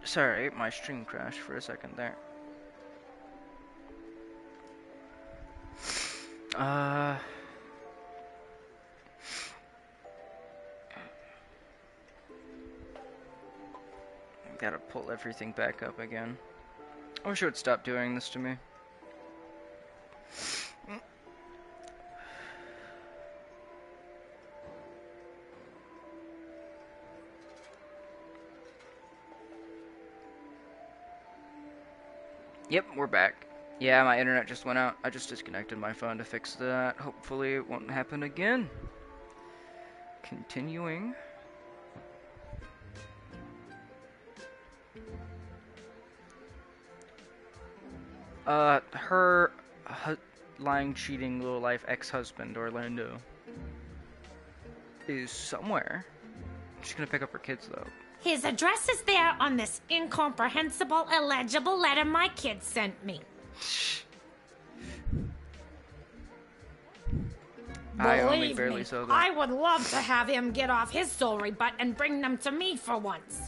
Sorry, my stream crashed for a second there. Uh... Gotta pull everything back up again. I wish it would stop doing this to me. Yep, we're back. Yeah, my internet just went out. I just disconnected my phone to fix that. Hopefully it won't happen again. Continuing. Her lying, cheating, low-life ex-husband, Orlando, is somewhere. She's gonna pick up her kids, though. His address is there on this incomprehensible, illegible letter my kid sent me. I only Believe barely me, saw that. I would love to have him get off his sorry butt and bring them to me for once.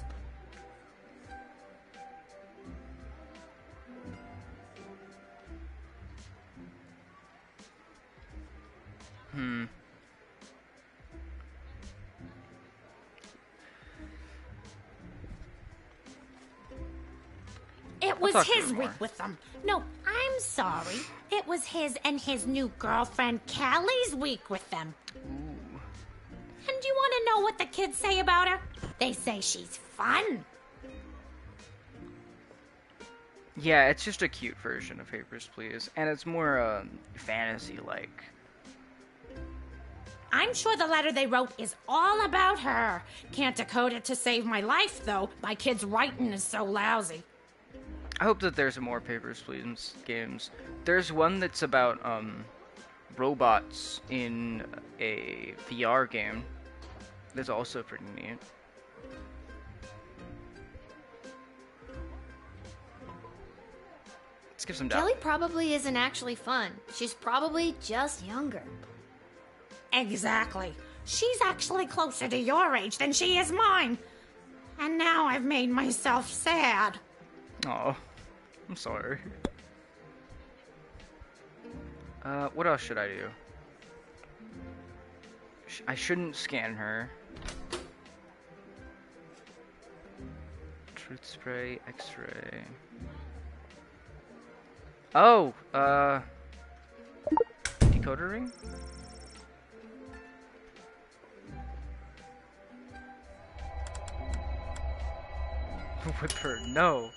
It was talk to his her more. week with them. No, I'm sorry. It was his and his new girlfriend Callie's week with them. Ooh. And do you want to know what the kids say about her? They say she's fun. Yeah, it's just a cute version of Papers, Please. And it's more, fantasy-like. I'm sure the letter they wrote is all about her. Can't decode it to save my life, though. My kid's writing is so lousy. I hope that there's more Papers, Please games. There's one that's about, robots in a VR game. That's also pretty neat. Let's give some doubt. Kelly probably isn't actually fun. She's probably just younger. Exactly. She's actually closer to your age than she is mine. And now I've made myself sad. Oh, I'm sorry. What else should I do? I shouldn't scan her. Truth spray, X-ray. Oh, decoder ring? Whip her, no.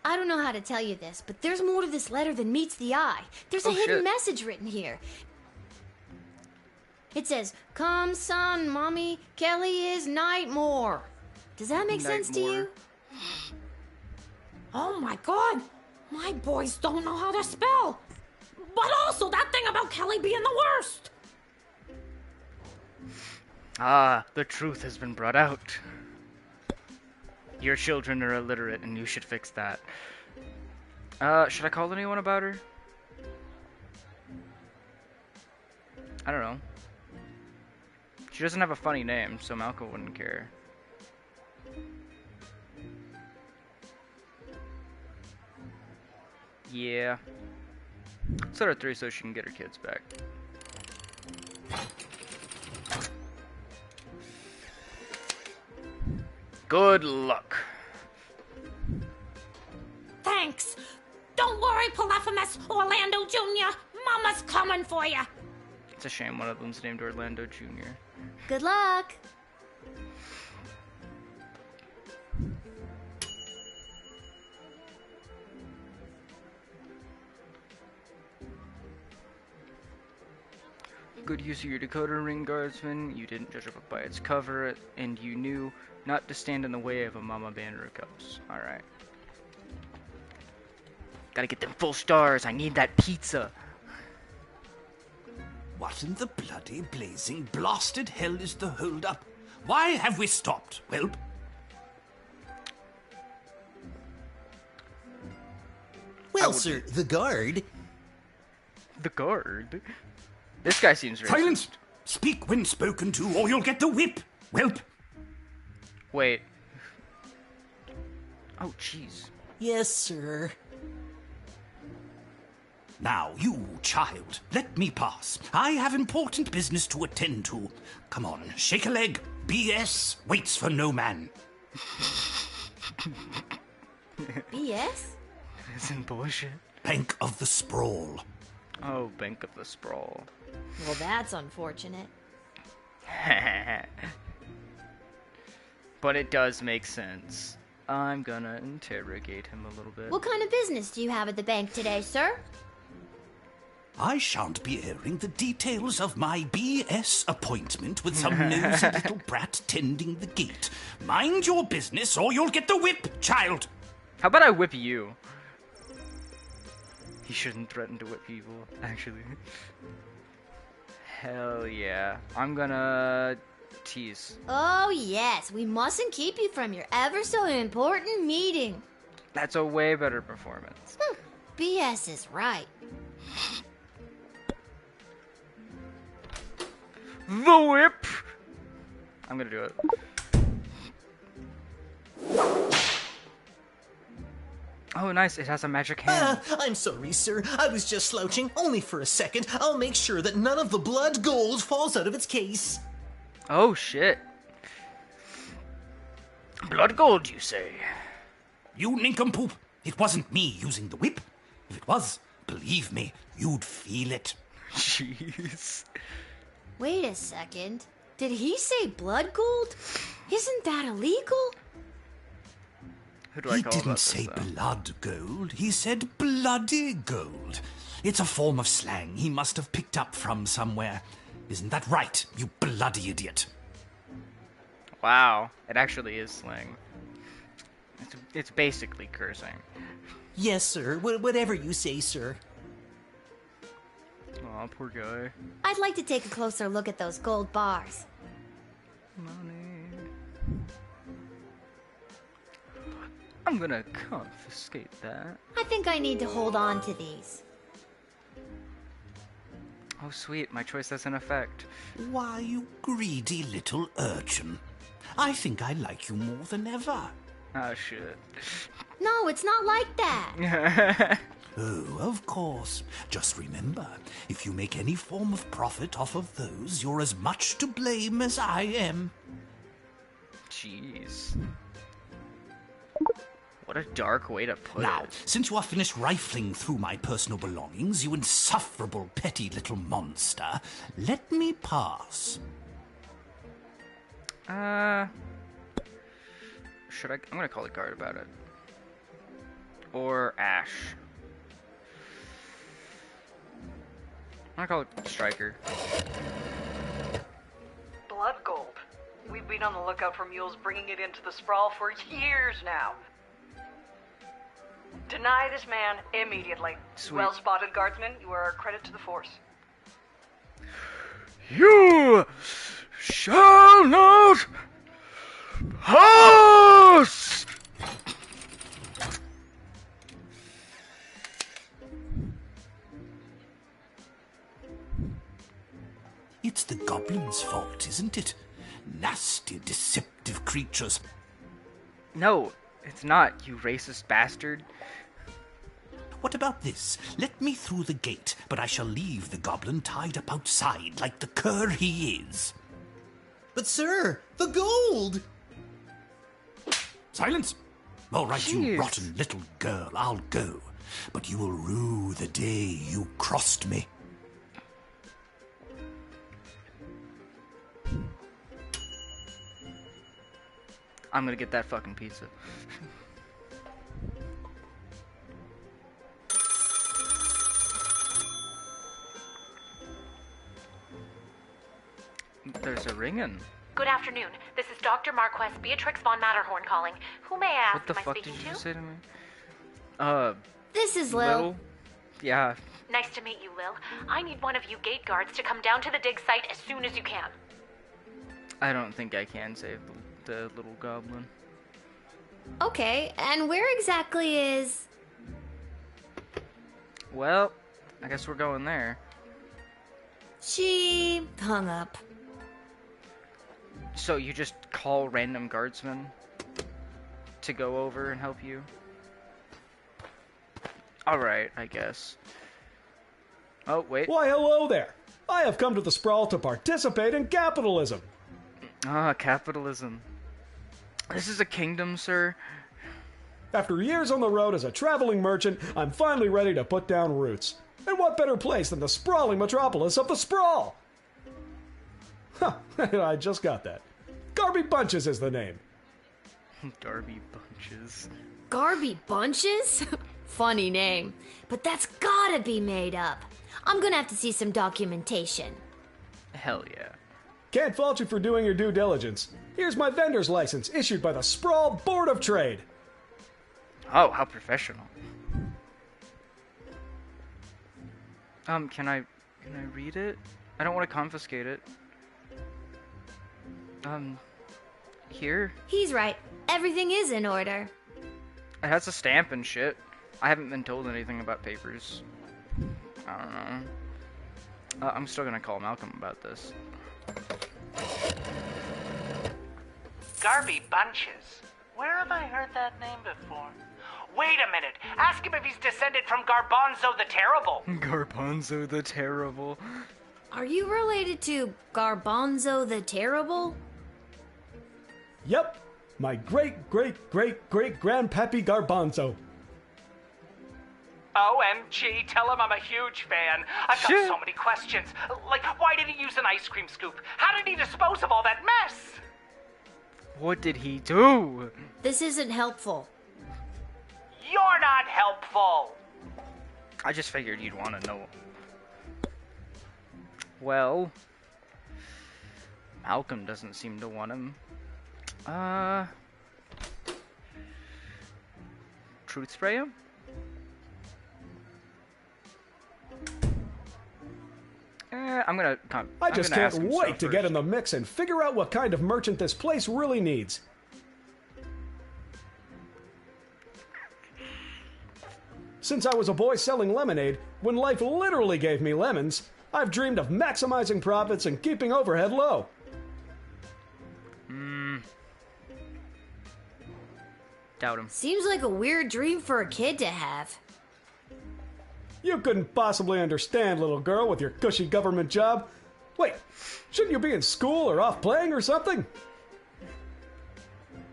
I don't know how to tell you this, but there's more to this letter than meets the eye. There's a Oh, hidden shit. message written here. It says, "Come, son, mommy, Kelly is Nightmare." Does that make sense to you? Oh my god! My boys don't know how to spell! But also that thing about Kelly being the worst! Ah, the truth has been brought out. Your children are illiterate and you should fix that. Should I call anyone about her? I don't know. She doesn't have a funny name, so Malcolm wouldn't care. Yeah. Let's let her 3 so she can get her kids back. Good luck. Thanks! Don't worry, Polyphemus Orlando Jr. Mama's coming for you! It's a shame one of them's named Orlando Jr. Good luck. Good use of your decoder ring, Guardsman. You didn't judge a book by its cover, and you knew not to stand in the way of a mama banner of cups. Alright. Gotta get them full stars. I need that pizza. What in the bloody blazing blasted hell is the hold-up? Why have we stopped, Whelp? Well, sir, the guard. The guard? This guy seems racist. Silence! Speak when spoken to, or you'll get the whip, Whelp. Wait, Oh, jeez. Yes, sir. Now, you child, let me pass. I have important business to attend to. Come on, shake a leg. BS waits for no man. BS? Isn't bullshit. Bank of the Sprawl. Oh, Bank of the Sprawl. Well, that's unfortunate. But it does make sense. I'm gonna interrogate him a little bit. What kind of business do you have at the bank today, sir? I shan't be airing the details of my BS appointment with some nosy little brat tending the gate. Mind your business or you'll get the whip, child. How about I whip you? He shouldn't threaten to whip people, actually. Hell yeah. I'm gonna tease. Oh, yes. We mustn't keep you from your ever so important meeting. That's a way better performance. BS is right. The whip! I'm gonna do it. Oh, nice. It has a magic hand. I'm sorry, sir. I was just slouching. Only for a second. I'll make sure that none of the blood gold falls out of its case. Oh, shit. Blood gold, you say? You nincompoop. It wasn't me using the whip. If it was, believe me, you'd feel it. Jeez. Wait a second. Did he say blood gold? Isn't that illegal? Who do I He call didn't about say this, though? blood gold. He said bloody gold. It's a form of slang he must have picked up from somewhere. Isn't that right, you bloody idiot? Wow. It actually is slang. It's basically cursing. Yes, sir. Whatever you say, sir. Aw, poor guy. I'd like to take a closer look at those gold bars. Money. I'm gonna confiscate that. I think I need to hold on to these. Oh, sweet. My choice has an effect. Why, you greedy little urchin. I think I like you more than ever. Oh, shit. No, it's not like that. Oh, of course. Just remember, if you make any form of profit off of those, you're as much to blame as I am. Jeez. What a dark way to put Now, it. since you are finished rifling through my personal belongings, you insufferable petty little monster, let me pass. Should I? I'm gonna call the guard about it. Or Ash. I'm gonna call it Striker. Blood gold. We've been on the lookout for mules bringing it into the sprawl for years now. Deny this man immediately. Sweet. Well spotted, Guardsman. You are a credit to the force. You shall not pass! It's the goblins' fault, isn't it? Nasty, deceptive creatures. No, it's not, you racist bastard. What about this? Let me through the gate, but I shall leave the goblin tied up outside like the cur he is. But, sir, the gold! Silence! All right, Jeez. you rotten little girl, I'll go. But you will rue the day you crossed me. I'm gonna get that fucking pizza. There's a ringing. Good afternoon. This is Dr. Marquess Beatrix von Matterhorn calling. Who may I ask What the am I fuck did speaking you to? just say to me? This is Lil. Lil? Yeah. Nice to meet you, Lil. I need one of you gate guards to come down to the dig site as soon as you can. I don't think I can save the little goblin. Okay, and where exactly is... Well, I guess we're going there. She hung up. So you just call random guardsmen to go over and help you? Alright, I guess. Oh, wait. Why, hello there. I have come to the Sprawl to participate in capitalism. Ah, capitalism. This is a kingdom, sir. After years on the road as a traveling merchant, I'm finally ready to put down roots. And what better place than the sprawling metropolis of the Sprawl? Huh, I just got that. Garby Bunches is the name. Darby Bunches. Garby Bunches? Funny name. But that's gotta be made up. I'm gonna have to see some documentation. Hell yeah. Can't fault you for doing your due diligence. Here's my vendor's license, issued by the Sprawl Board of Trade. Oh, how professional. Can I read it? I don't want to confiscate it. Here? He's right. Everything is in order. It has a stamp and shit. I haven't been told anything about papers. I don't know. I'm still gonna call Malcolm about this. Garby Bunches. Where have I heard that name before? Wait a minute. Ask him if he's descended from Garbanzo the Terrible. Garbanzo the Terrible. Are you related to Garbanzo the Terrible? Yep, my great-great-great-great-grandpappy Garbanzo. OMG, tell him I'm a huge fan. I've got so many questions. Like, why did he use an ice cream scoop? How did he dispose of all that mess? What did he do? This isn't helpful. You're not helpful. I just figured you'd want to know. Well, Malcolm doesn't seem to want him. Truth spray him? I just can't wait to get in the mix and figure out what kind of merchant this place really needs. Since I was a boy selling lemonade, when life literally gave me lemons, I've dreamed of maximizing profits and keeping overhead low. Doubt him. Seems like a weird dream for a kid to have. You couldn't possibly understand, little girl, with your cushy government job. Wait, shouldn't you be in school or off playing or something?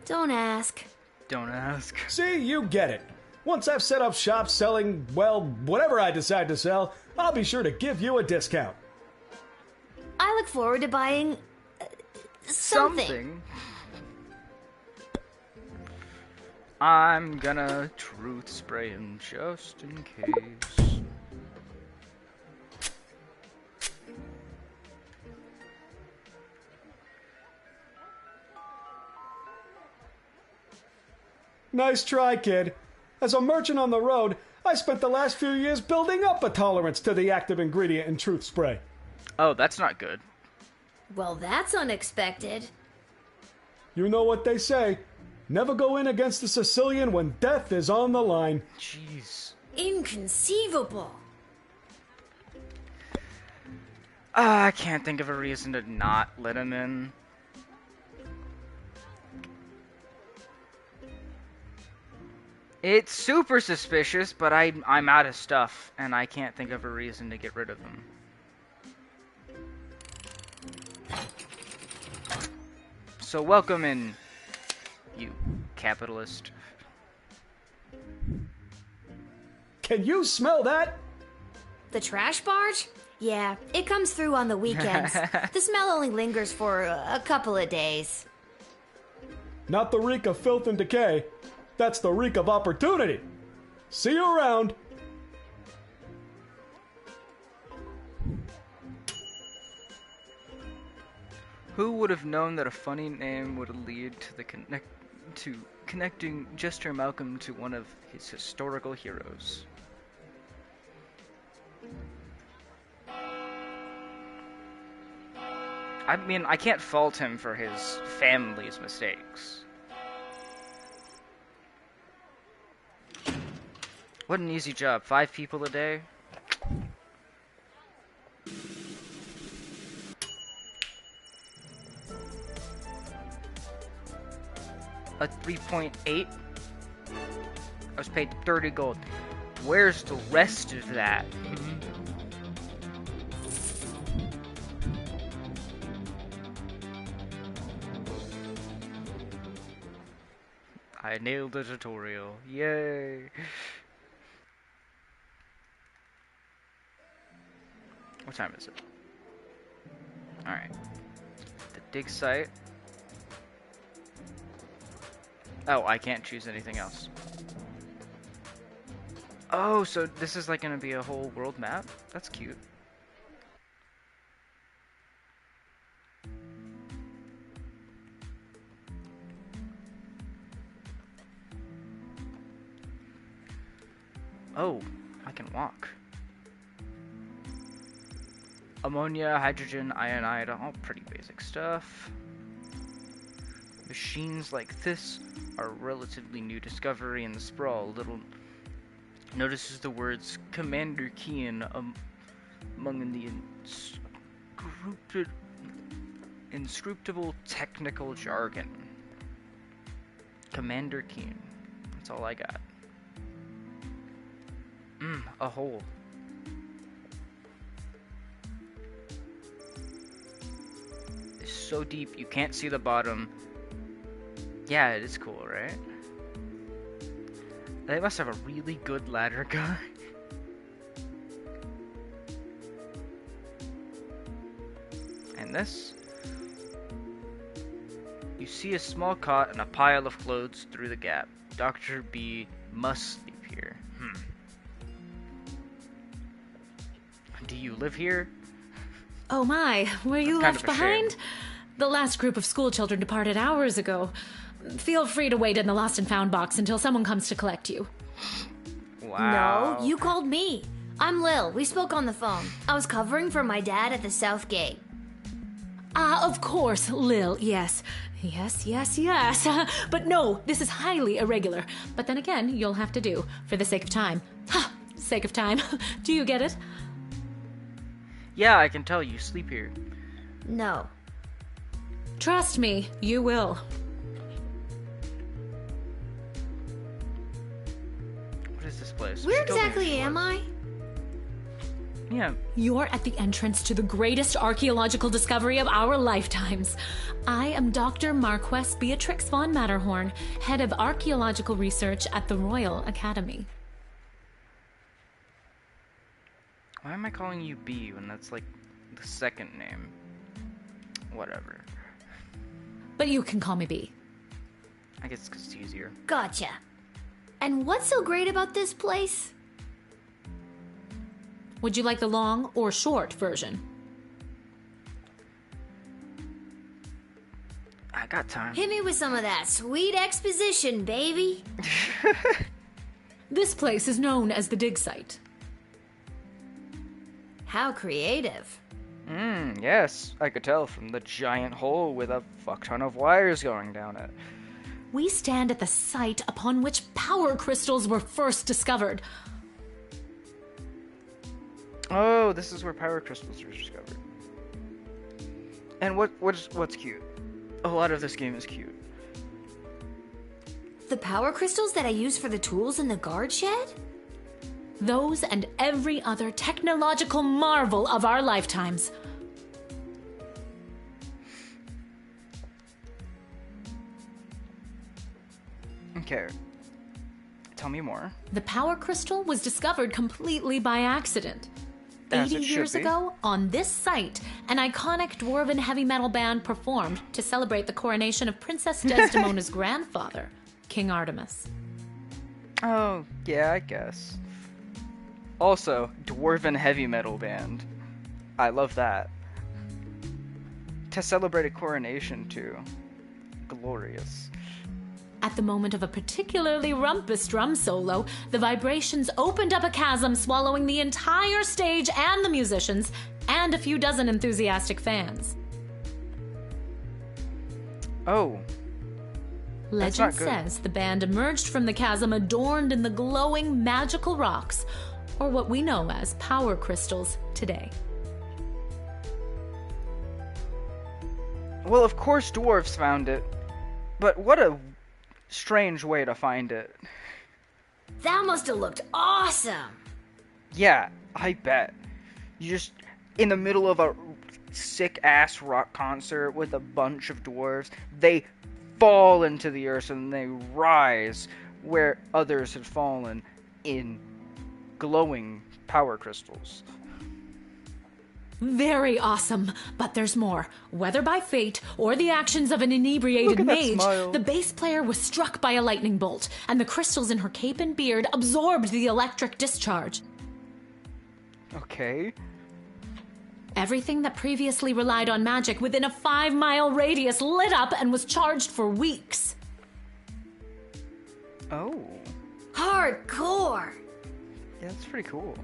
Don't ask. Don't ask. See, you get it. Once I've set up shop selling, well, whatever I decide to sell, I'll be sure to give you a discount. I look forward to buying... something. I'm gonna truth spray him just in case. Nice try, kid. As a merchant on the road, I spent the last few years building up a tolerance to the active ingredient in truth spray. Oh, that's not good. Well, that's unexpected. You know what they say. Never go in against the Sicilian when death is on the line. Jeez. Inconceivable. I can't think of a reason to not let him in. It's super suspicious, but I'm out of stuff, and I can't think of a reason to get rid of him. So welcome in, you capitalist. Can you smell that? The trash barge? Yeah, it comes through on the weekends. The smell only lingers for a couple of days. Not the reek of filth and decay. That's the reek of opportunity. See you around. Who would have known that a funny name would lead to connecting Jester Malcolm to one of his historical heroes? I mean, I can't fault him for his family's mistakes. What an easy job. 5 people a day? A 3.8 I was paid 30 gold. Where's the rest of that? I nailed the tutorial. Yay! What time is it? Alright. The dig site. Oh, I can't choose anything else. Oh, so this is like gonna be a whole world map? That's cute. Oh, I can walk. Ammonia, hydrogen, iodide, all pretty basic stuff. Machines like this are a relatively new discovery in the sprawl. Little notices the words Commander Keen among the inscrutable technical jargon. Commander Keen. That's all I got. A hole. It's so deep you can't see the bottom. Yeah, it is cool, right? They must have a really good ladder gun. And this? You see a small cot and a pile of clothes through the gap. Dr. B must sleep here. Do you live here? Oh my, were you That's left kind of a shame. behind? The last group of school children departed hours ago. Feel free to wait in the lost and found box until someone comes to collect you. Wow. No, you called me. I'm Lil. We spoke on the phone. I was covering for my dad at the South Gate. Ah, of course, Lil, yes. Yes. But no, this is highly irregular. But then again, you'll have to do, for the sake of time. Ha! Sake of time. Do you get it? Yeah, I can tell you sleep here. No. Trust me, you will. What is this place? Where She told me exactly she am was. I? Yeah. You're at the entrance to the greatest archaeological discovery of our lifetimes. I am Dr. Marquess Beatrix von Matterhorn, head of archaeological research at the Royal Academy. Why am I calling you B when that's like the second name? Whatever. But you can call me B. I guess 'cause it's easier. Gotcha. And what's so great about this place? Would you like the long or short version? I got time. Hit me with some of that sweet exposition, baby. This place is known as the dig site. How creative. Yes, I could tell from the giant hole with a fuck ton of wires going down it. We stand at the site upon which power crystals were first discovered. Oh, this is where power crystals were discovered. And what's cute? A lot of this game is cute. The power crystals that I use for the tools in the guard shed? Those and every other technological marvel of our lifetimes. Okay. Tell me more. The power crystal was discovered completely by accident. As 80 it should years be. ago, on this site, an iconic dwarven heavy metal band performed to celebrate the coronation of Princess Desdemona's grandfather, King Artemis. Oh, yeah, I guess. Also, dwarven heavy metal band. I love that. To celebrate a coronation, too. Glorious. At the moment of a particularly rumpus drum solo, the vibrations opened up a chasm, swallowing the entire stage and the musicians, and a few dozen enthusiastic fans. Oh, That's Legend not good. says the band emerged from the chasm adorned in the glowing magical rocks, or what we know as power crystals today. well, of course dwarves found it. But what a strange way to find it. That must have looked awesome. Yeah, I bet. You just in the middle of a sick ass rock concert with a bunch of dwarves, they fall into the earth and they rise where others had fallen in glowing power crystals. Very awesome, but there's more. Whether by fate or the actions of an inebriated Look at that mage, smile. the bass player was struck by a lightning bolt, and the crystals in her cape and beard absorbed the electric discharge. Okay. Everything that previously relied on magic within a 5-mile radius lit up and was charged for weeks. Oh. Hardcore. Yeah, that's pretty cool.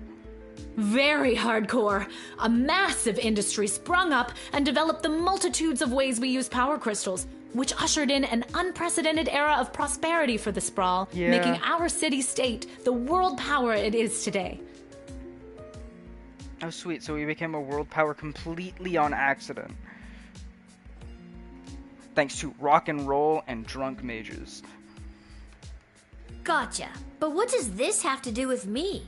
Very hardcore. A massive industry sprung up and developed the multitudes of ways we use power crystals, which ushered in an unprecedented era of prosperity for the Sprawl, Yeah. making our city-state the world power it is today. Oh, sweet. So we became a world power completely on accident. Thanks to rock and roll and drunk mages. Gotcha. But what does this have to do with me?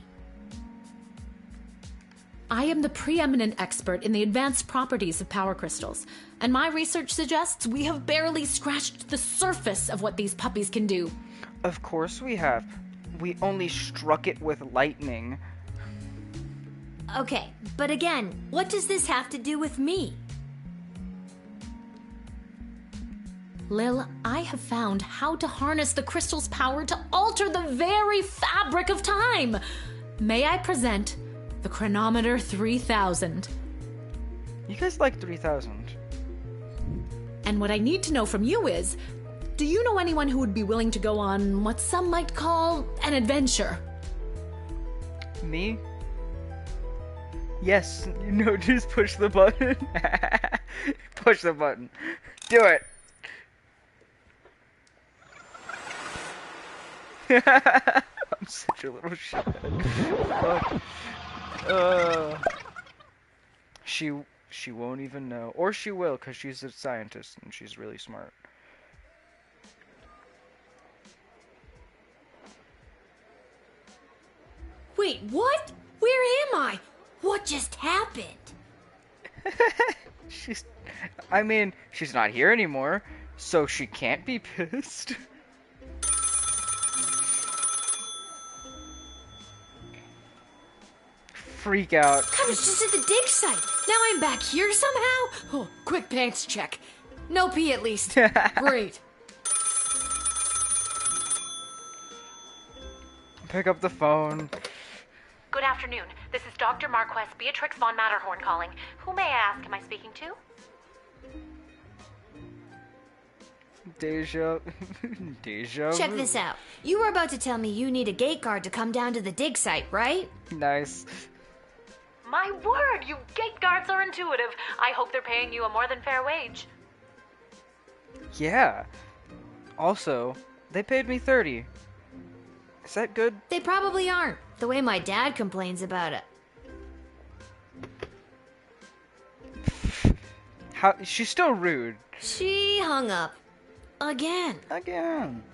I am the preeminent expert in the advanced properties of power crystals, and my research suggests we have barely scratched the surface of what these puppies can do. Of course we have. We only struck it with lightning. Okay, but again, what does this have to do with me? Lil, I have found how to harness the crystal's power to alter the very fabric of time. May I present the Chronometer 3000? You guys like 3000. And what I need to know from you is, do you know anyone who would be willing to go on what some might call an adventure? Me? Yes. No, just push the button. Push the button. Do it. I'm such a little shithead. She won't even know, or she will, because she's a scientist and she's really smart. Wait, what? Where am I? What just happened? She's not here anymore, so she can't be pissed. Freak out. I was just at the dig site. Now I'm back here somehow? Oh, quick pants check. No pee at least. Great. Pick up the phone. Good afternoon. This is Dr. Marquess Beatrix von Matterhorn calling. Who may I ask am I speaking to? Deja. Deja. Check vu. this out. You were about to tell me you need a gate guard to come down to the dig site, right? Nice. My word, you gate guards are intuitive. I hope they're paying you a more than fair wage. Yeah. Also, they paid me 30. Is that good? They probably aren't, the way my dad complains about it. How? She's still rude. She hung up. Again. Again.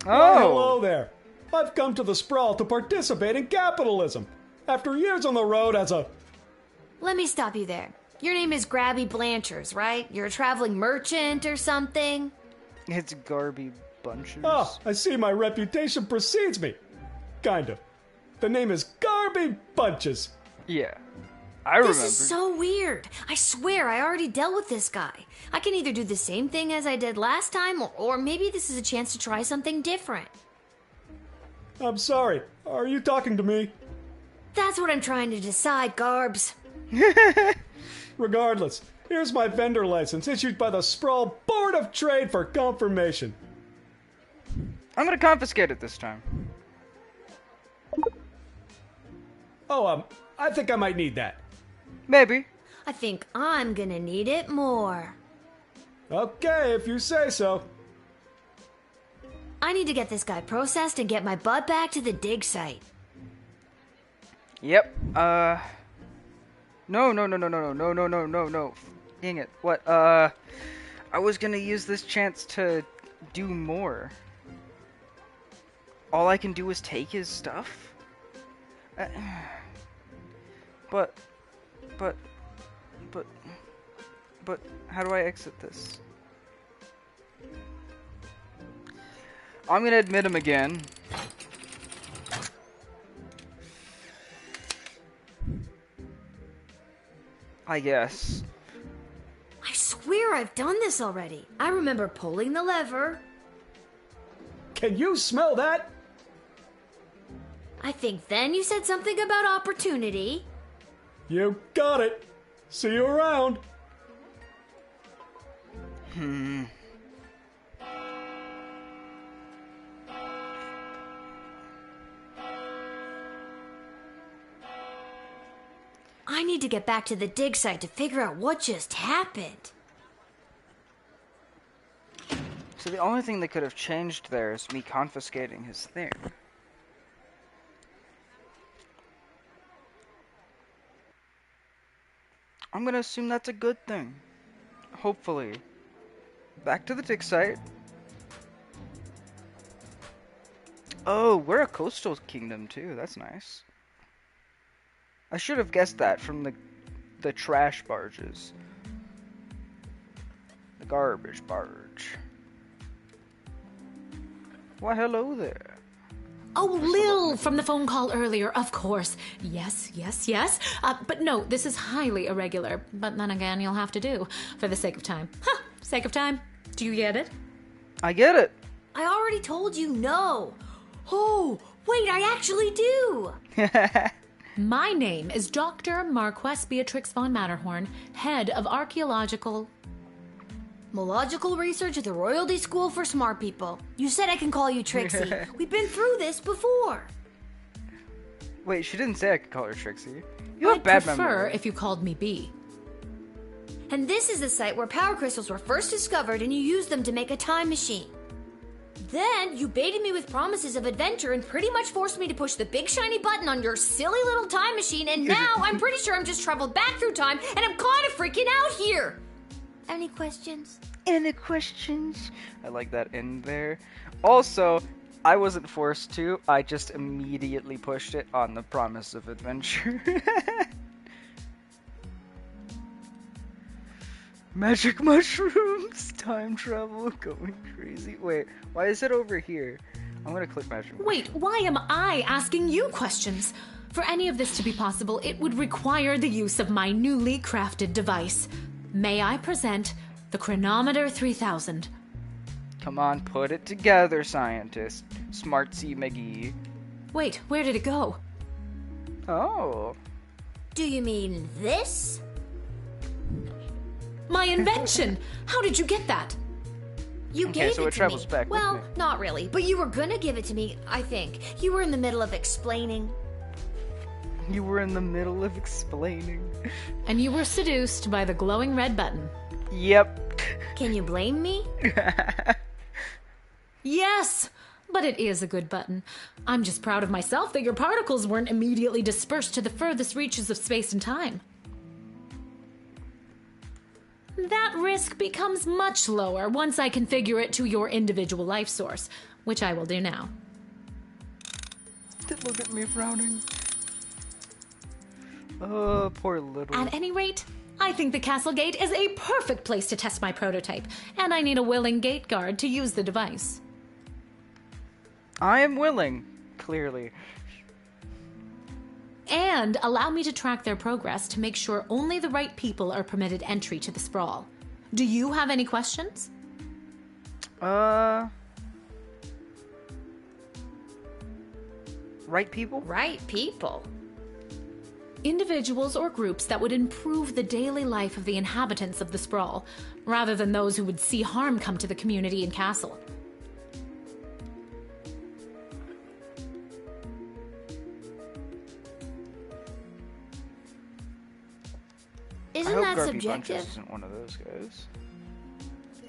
Why, Oh. hello there. I've come to the Sprawl to participate in capitalism. After years on the road as a... Let me stop you there. Your name is Grabby Blanchers, right? You're a traveling merchant or something? It's Garby Bunches. Oh, I see my reputation precedes me. Kind of. The name is Garby Bunches. Yeah. I remember. This is so weird. I swear I already dealt with this guy. I can either do the same thing as I did last time, or maybe this is a chance to try something different. I'm sorry. Are you talking to me? That's what I'm trying to decide, Garbs. Regardless, here's my vendor license issued by the Sprawl Board of Trade for confirmation. I'm gonna confiscate it this time. Oh, I think I might need that. Maybe. I think I'm gonna need it more. Okay, if you say so. I need to get this guy processed and get my butt back to the dig site. Yep. No. Dang it. What? I was gonna use this chance to do more. All I can do is take his stuff? But, but, but, how do I exit this? I'm gonna admit him again. I guess. I swear I've done this already. I remember pulling the lever. Can you smell that? I think then you said something about opportunity. You got it. See you around. I need to get back to the dig site to figure out what just happened. So the only thing that could have changed there is me confiscating his thing. I'm gonna assume that's a good thing. Hopefully. Back to the dig site. Oh, we're a coastal kingdom too. That's nice. I should have guessed that from the trash barges. The garbage barge. Why, hello there. Oh, Lil from the phone call earlier, of course. Yes. But no, this is highly irregular. But then again, you'll have to do, for the sake of time. Sake of time. Do you get it? I get it. I already told you no. Oh, wait, I actually do. My name is Dr. Marquess Beatrix von Matterhorn, head of archaeological... Mological research at the Royalty School for Smart People. You said I can call you Trixie. We've been through this before. Wait, she didn't say I could call her Trixie. You have I'd bad prefer memory. if you called me B. And this is the site where power crystals were first discovered and you used them to make a time machine. Then you baited me with promises of adventure and pretty much forced me to push the big shiny button on your silly little time machine, and now I'm pretty sure I'm just traveled back through time and I'm kind of freaking out here. Any questions? Any questions? I like that in there. Also, I wasn't forced to. I just immediately pushed it on the promise of adventure. Magic mushrooms, time travel, going crazy. Wait, why is it over here? I'm gonna click magic mushroom. Wait, why am I asking you questions? For any of this to be possible, it would require the use of my newly crafted device. May I present the Chronometer 3000? Come on, put it together, scientist. Smartsy McGee. Wait, where did it go? Oh. Do you mean this? My invention! How did you get that? You Okay, gave so it to travels me. back with Well, me. not really, but you were gonna give it to me, I think. You were in the middle of explaining. You were in the middle of explaining. And you were seduced by the glowing red button. Yep. Can you blame me? Yes! But it is a good button. I'm just proud of myself that your particles weren't immediately dispersed to the furthest reaches of space and time. That risk becomes much lower once I configure it to your individual life source, which I will do now. Look at me frowning. Oh, poor little. At any rate, I think the castle gate is a perfect place to test my prototype, and I need a willing gate guard to use the device. I am willing, clearly. And allow me to track their progress to make sure only the right people are permitted entry to the sprawl. Do you have any questions? Right people? Right people. Individuals or groups that would improve the daily life of the inhabitants of the sprawl, rather than those who would see harm come to the community and castle. I Isn't hope that Garpy subjective? Bunches isn't one of those guys.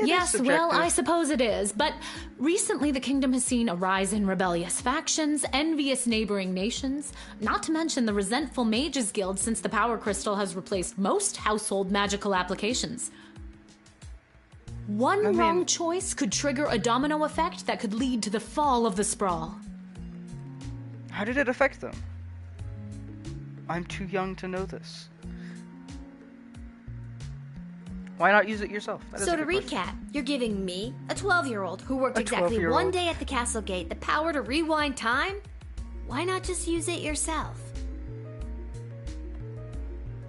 Yes, well, subjective. I suppose it is, but recently the kingdom has seen a rise in rebellious factions, envious neighboring nations, not to mention the resentful Mages Guild since the Power Crystal has replaced most household magical applications. One wrong choice could trigger a domino effect that could lead to the fall of the Sprawl. How did it affect them? I'm too young to know this. Why not use it yourself? That is So a to good question. recap, you're giving me, a 12-year-old who worked A exactly 12-year-old. one day at the castle gate, the power to rewind time? Why not just use it yourself?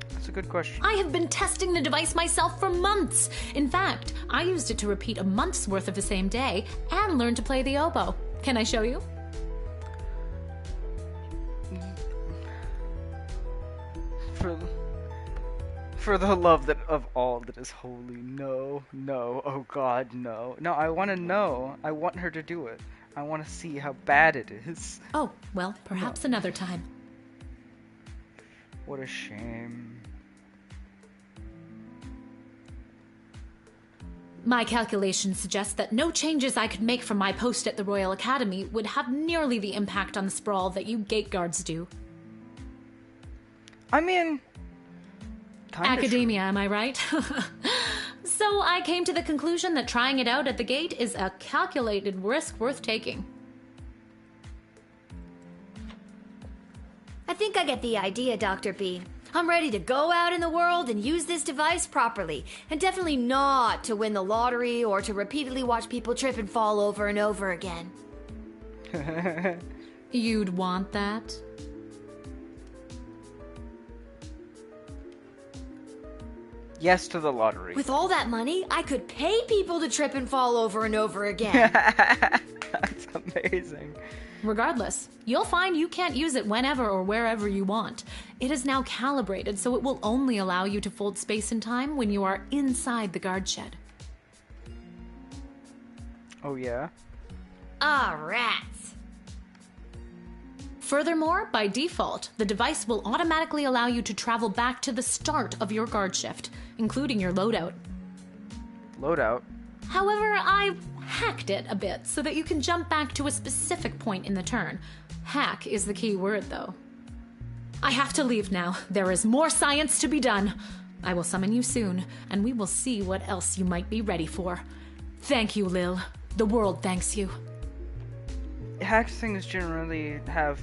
That's a good question. I have been testing the device myself for months. In fact, I used it to repeat a month's worth of the same day and learn to play the oboe. Can I show you? For the love that of all that is holy, no, oh God, no. No, I want to know. I want her to do it. I want to see how bad it is. Oh, well, perhaps another time. What a shame. My calculations suggest that no changes I could make from my post at the Royal Academy would have nearly the impact on the Sprawl that you gate guards do. I mean, kinda Academia, am I right? So I came to the conclusion that trying it out at the gate is a calculated risk worth taking. I think I get the idea, Dr. B. I'm ready to go out in the world and use this device properly, and definitely not to win the lottery or to repeatedly watch people trip and fall over and over again. You'd want that? Yes to the lottery. With all that money, I could pay people to trip and fall over and over again. That's amazing. Regardless, you'll find you can't use it whenever or wherever you want. It is now calibrated, so it will only allow you to fold space and time when you are inside the guard shed. Oh yeah? Ah, rats. Furthermore, by default, the device will automatically allow you to travel back to the start of your guard shift, including your loadout. Loadout? However, I hacked it a bit so that you can jump back to a specific point in the turn. Hack is the key word, though. I have to leave now. There is more science to be done. I will summon you soon, and we will see what else you might be ready for. Thank you, Lil. The world thanks you. Hacked things generally have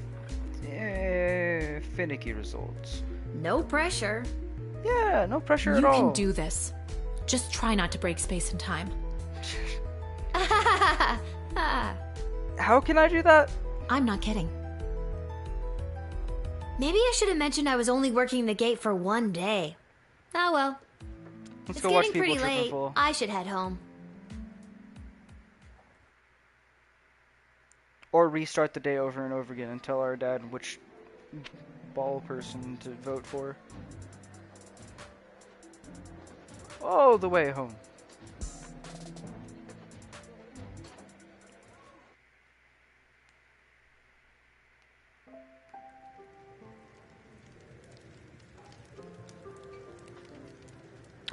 finicky results. No pressure. Yeah, no pressure at You all. can do this. Just try not to break space and time. How can I do that? I'm not kidding. Maybe I should have mentioned I was only working the gate for one day. Oh well. Let's It's go watch getting people pretty trip and late. fall. I should head home. Or restart the day over and over again and tell our dad which ball person to vote for. Oh, the way home.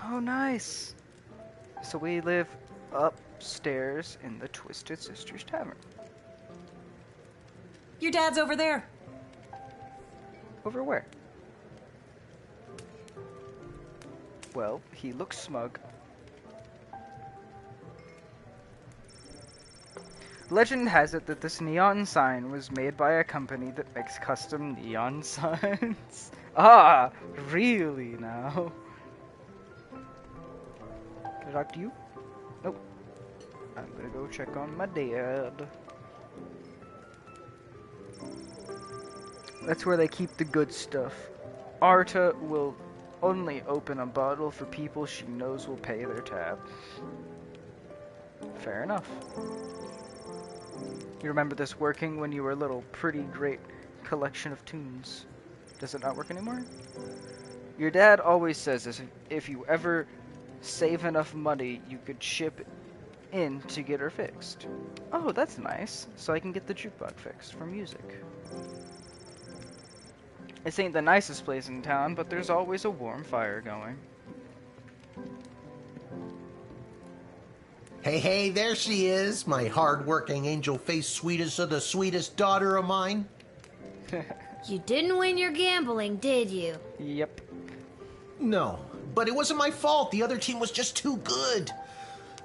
Oh, nice. So we live upstairs in the Twisted Sisters Tavern. Your dad's over there. Over where? Well, he looks smug. Legend has it that this neon sign was made by a company that makes custom neon signs. Ah, really now? Can I talk to you? Nope. I'm gonna go check on my dad. That's where they keep the good stuff. Arta will only open a bottle for people she knows will pay their tab. Fair enough. You remember this working when you were a little pretty great collection of tunes. Does it not work anymore? Your dad always says if you ever save enough money, you could ship in to get her fixed. Oh, that's nice. So I can get the jukebox fixed for music. This ain't the nicest place in town, but there's always a warm fire going. Hey, there she is, my hard-working, angel-faced sweetest of the sweetest daughter of mine. You didn't win your gambling, did you? Yep. No, but it wasn't my fault. The other team was just too good.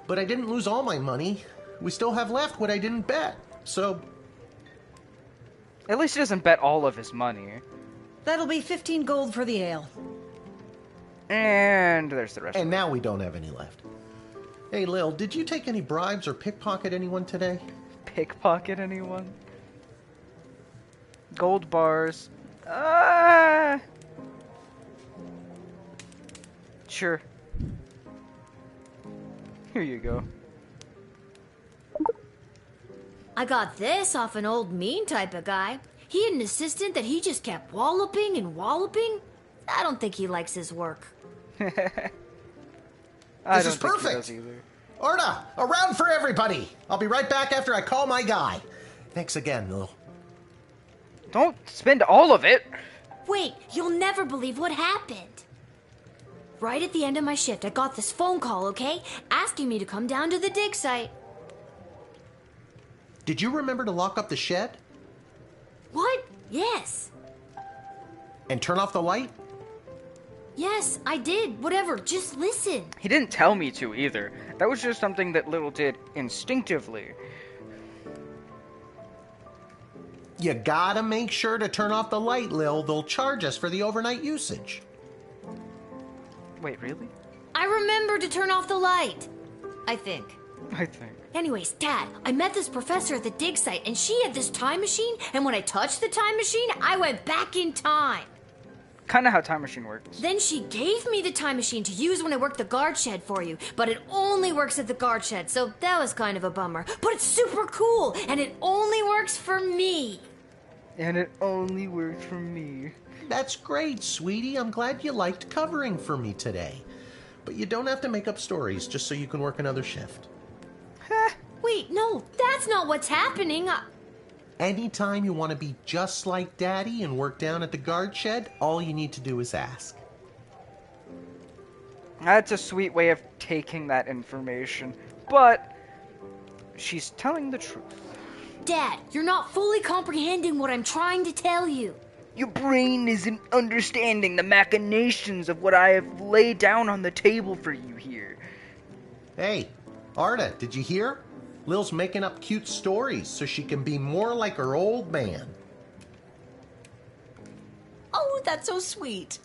But I didn't lose all my money. We still have left what I didn't bet. So, At least he doesn't bet all of his money. That'll be 15 gold for the ale. And there's the rest. and now we don't have any left. Hey, Lil, did you take any bribes or pickpocket anyone today? Pickpocket anyone? Gold bars. Ah. Sure. Here you go. I got this off an old mean type of guy. He had an assistant that he just kept walloping and walloping. I don't think he likes his work. This is perfect. Arda, a round for everybody. I'll be right back after I call my guy. Thanks again, Lil. Don't spend all of it. Wait, you'll never believe what happened. Right at the end of my shift, I got this phone call, okay? Asking me to come down to the dig site. Did you remember to lock up the shed? What? Yes. And turn off the light? Yes, I did. Whatever, just listen. He didn't tell me to either. That was just something that Lil did instinctively. You gotta make sure to turn off the light, Lil. They'll charge us for the overnight usage. Wait, really? I remember to turn off the light. I think. Anyways, Dad, I met this professor at the dig site, and she had this time machine, and when I touched the time machine, I went back in time. Kind of how Time Machine works. Then she gave me the time machine to use when I work the guard shed for you, but it only works at the guard shed, so that was kind of a bummer. But it's super cool, and it only works for me. And it only works for me. That's great, sweetie. I'm glad you liked covering for me today. But you don't have to make up stories just so you can work another shift. Wait, no, that's not what's happening. Anytime you want to be just like Daddy and work down at the guard shed, all you need to do is ask. That's a sweet way of taking that information, but she's telling the truth. Dad, you're not fully comprehending what I'm trying to tell you. Your brain isn't understanding the machinations of what I have laid down on the table for you here. Hey, Arda, did you hear? Lil's making up cute stories so she can be more like her old man. Oh, that's so sweet.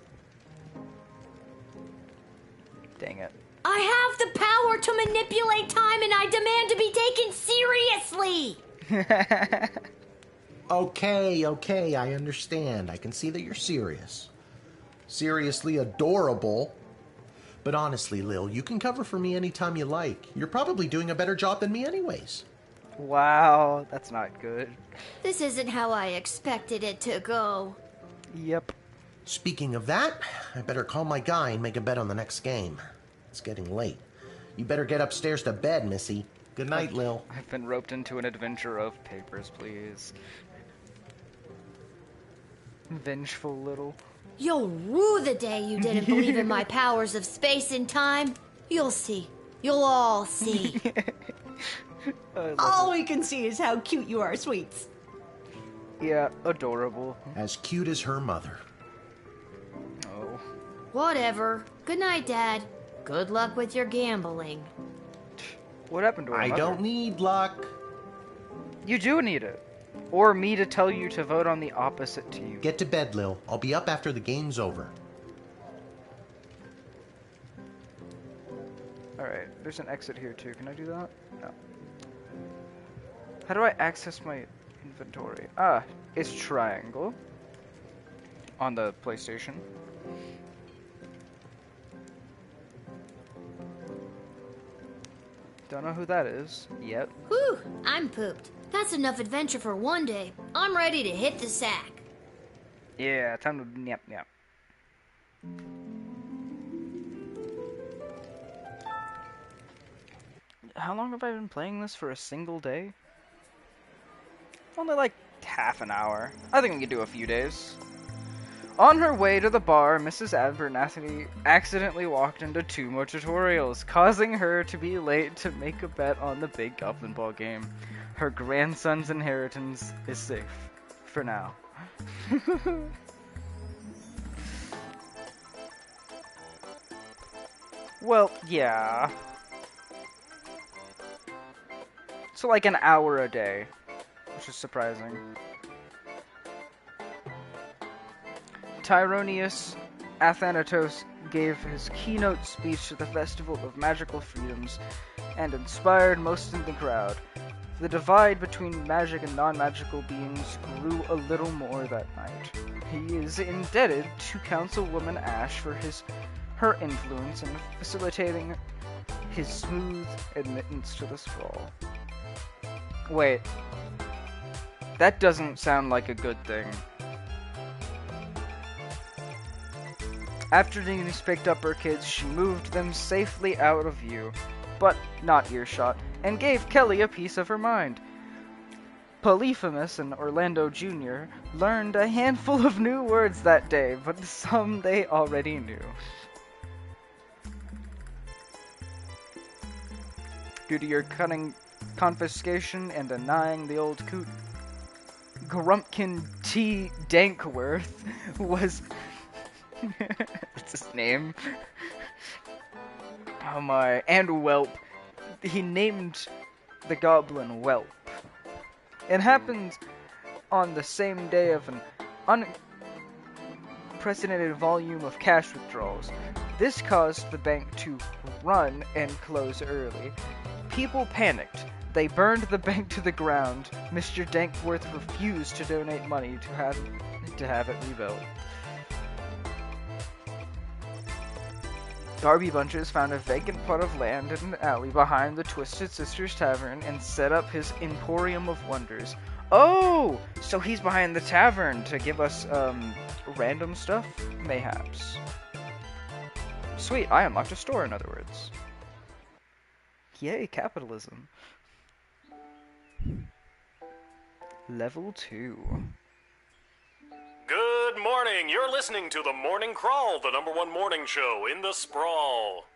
Dang it. I have the power to manipulate time, and I demand to be taken seriously. Okay, I understand. I can see that you're serious. Seriously adorable. But honestly, Lil, you can cover for me anytime you like. You're probably doing a better job than me anyways. Wow, that's not good. This isn't how I expected it to go. Yep. Speaking of that, I better call my guy and make a bet on the next game. It's getting late. You better get upstairs to bed, Missy. Good night, Lil. I've been roped into an adventure of papers, please. Vengeful little. You'll rue the day you didn't believe in my powers of space and time. You'll see. You'll all see. All we can see is how cute you are, sweets. Yeah, adorable. As cute as her mother. Oh. Whatever. Good night, Dad. Good luck with your gambling. What happened to her I mother? don't need luck. You do need it. Or me to tell you to vote on the opposite to you. Get to bed, Lil. I'll be up after the game's over. Alright, there's an exit here too. Can I do that? No. How do I access my inventory? Ah, it's triangle. On the PlayStation. Don't know who that is yet. Whew, I'm pooped. That's enough adventure for one day. I'm ready to hit the sack. Yeah, time to nap nap. How long have I been playing this for a single day? Only like half an hour. I think we could do a few days. On her way to the bar, Mrs. Abernathy accidentally walked into 2 more tutorials, causing her to be late to make a bet on the big Goblin Ball game. Her grandson's inheritance is safe. For now. Well, yeah. So like an hour a day, which is surprising. Tyronius Athanatos gave his keynote speech to the Festival of Magical Freedoms and inspired most in the crowd. The divide between magic and non-magical beings grew a little more that night. He is indebted to Councilwoman Ash for her influence in facilitating his smooth admittance to the sprawl. Wait. That doesn't sound like a good thing. After Denise picked up her kids, she moved them safely out of view, but not earshot, and gave Kelly a piece of her mind. Polyphemus and Orlando Jr. learned a handful of new words that day, but some they already knew. Due to your cunning confiscation and denying the old coot, Grumpkin T. Dankworth was... What's his name? Oh my. And Whelp. He named the goblin Whelp. It happened on the same day of an unprecedented volume of cash withdrawals. This caused the bank to run and close early. People panicked. They burned the bank to the ground. Mr. Dankworth refused to donate money to have it rebuilt. Darby Bunches found a vacant plot of land in an alley behind the Twisted Sisters Tavern and set up his Emporium of Wonders. Oh! So he's behind the tavern to give us, random stuff? Mayhaps. Sweet, I unlocked a store, in other words. Yay, capitalism. Level 2. Good morning. You're listening to The Morning Crawl, the #1 morning show in the sprawl.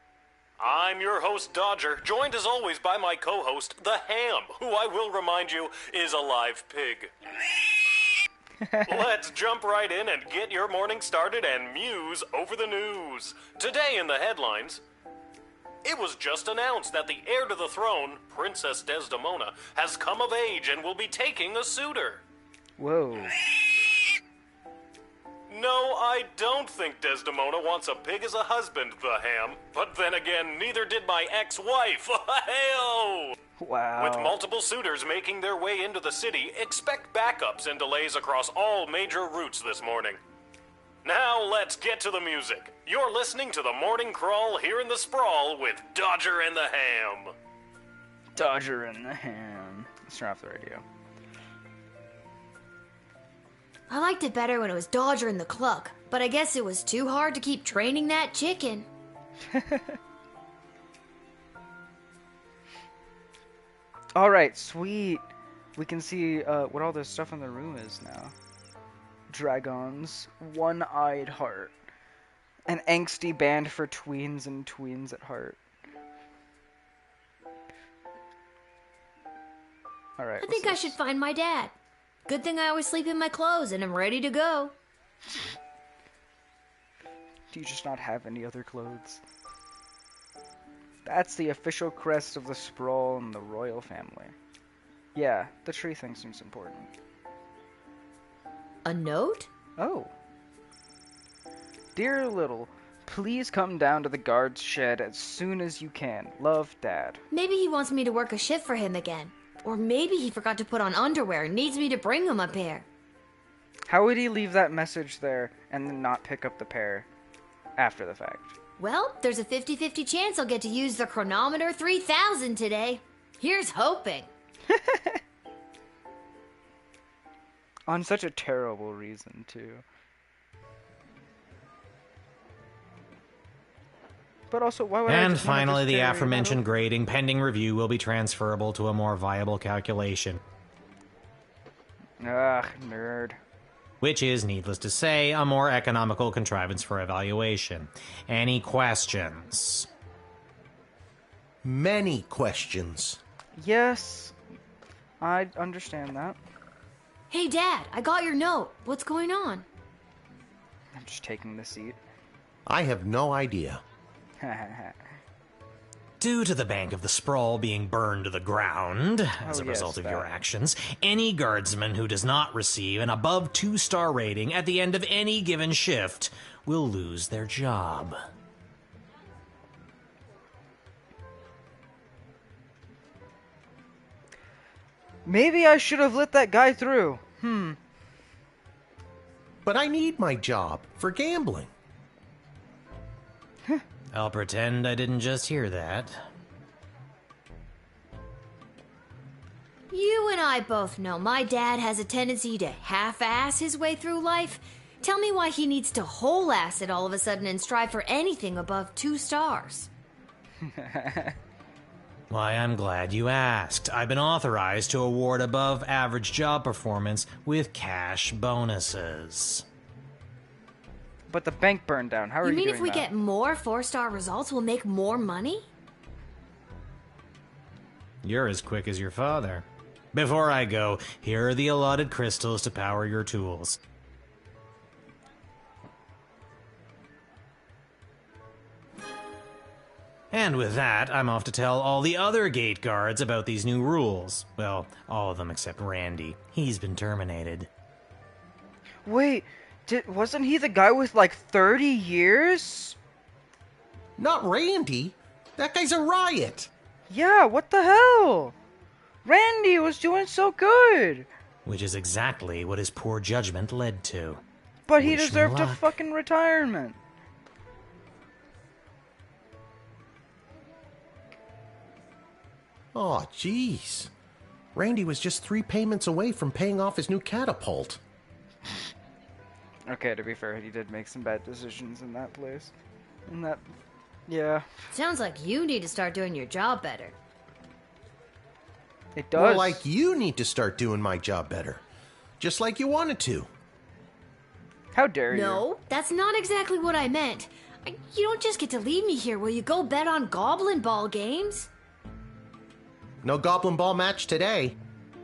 I'm your host, Dodger, joined as always by my co-host, the Ham, who I will remind you is a live pig. Let's jump right in and get your morning started and muse over the news. Today in the headlines, it was just announced that the heir to the throne, Princess Desdemona, has come of age and will be taking a suitor. Whoa. No, I don't think Desdemona wants a pig as a husband, the Ham. But then again, neither did my ex-wife. Hey-oh! Wow. With multiple suitors making their way into the city, expect backups and delays across all major routes this morning. Now let's get to the music. You're listening to The Morning Crawl here in the Sprawl with Dodger and the Ham. Dodger and the Ham. Let's turn off the radio. I liked it better when it was Dodger and the Cluck, but I guess it was too hard to keep training that chicken. Alright, sweet. We can see what all this stuff in the room is now. Dragons, one-eyed heart. An angsty band for tweens and tweens at heart. Alright. I think I should find my dad. Good thing I always sleep in my clothes and I'm ready to go. Do you just not have any other clothes? That's the official crest of the Sprawl and the royal family. Yeah, the tree thing seems important. A note? Oh. Dear Little, please come down to the guard's shed as soon as you can. Love, Dad. Maybe he wants me to work a shift for him again. Or maybe he forgot to put on underwear and needs me to bring him a pair. How would he leave that message there and then not pick up the pair after the fact? Well, there's a 50-50 chance I'll get to use the Chronometer 3000 today. Here's hoping. On such a terrible reason, too. But also, why would I And just wanna finally, just the carry aforementioned that grading pending review will be transferable to a more viable calculation. over? Ugh, nerd. which is, needless to say, a more economical contrivance for evaluation. Any questions? Many questions. Yes, I understand that. Hey, Dad, I got your note. What's going on? I'm just taking the seat. I have no idea. Due to the Bank of the Sprawl being burned to the ground as a result of your actions, any guardsman who does not receive an above 2-star rating at the end of any given shift will lose their job. Maybe I should have let that guy through. But I need my job for gambling. I'll pretend I didn't just hear that. You and I both know my dad has a tendency to half-ass his way through life. Tell me why he needs to whole-ass it all of a sudden and strive for anything above 2 stars. Why, I'm glad you asked. I've been authorized to award above-average job performance with cash bonuses. But the bank burned down. How are you mean doing if we that? get more 4-star results, we'll make more money? You're as quick as your father. Before I go, here are the allotted crystals to power your tools. And with that, I'm off to tell all the other gate guards about these new rules. Well, all of them except Randy. He's been terminated. Wait, wasn't he the guy with like 30 years? Not Randy. That guy's a riot. Yeah, what the hell? Randy was doing so good. Which is exactly what his poor judgment led to. But he Wish me deserved a luck. fucking retirement. Oh, jeez. Randy was just 3 payments away from paying off his new catapult. Okay, to be fair, he did make some bad decisions in that place. Yeah. Sounds like you need to start doing your job better. It does. More like you need to start doing my job better. Just like you wanted to. How dare you? No, that's not exactly what I meant. You don't just get to leave me here. Will you go bet on Goblin Ball games? No Goblin Ball match today.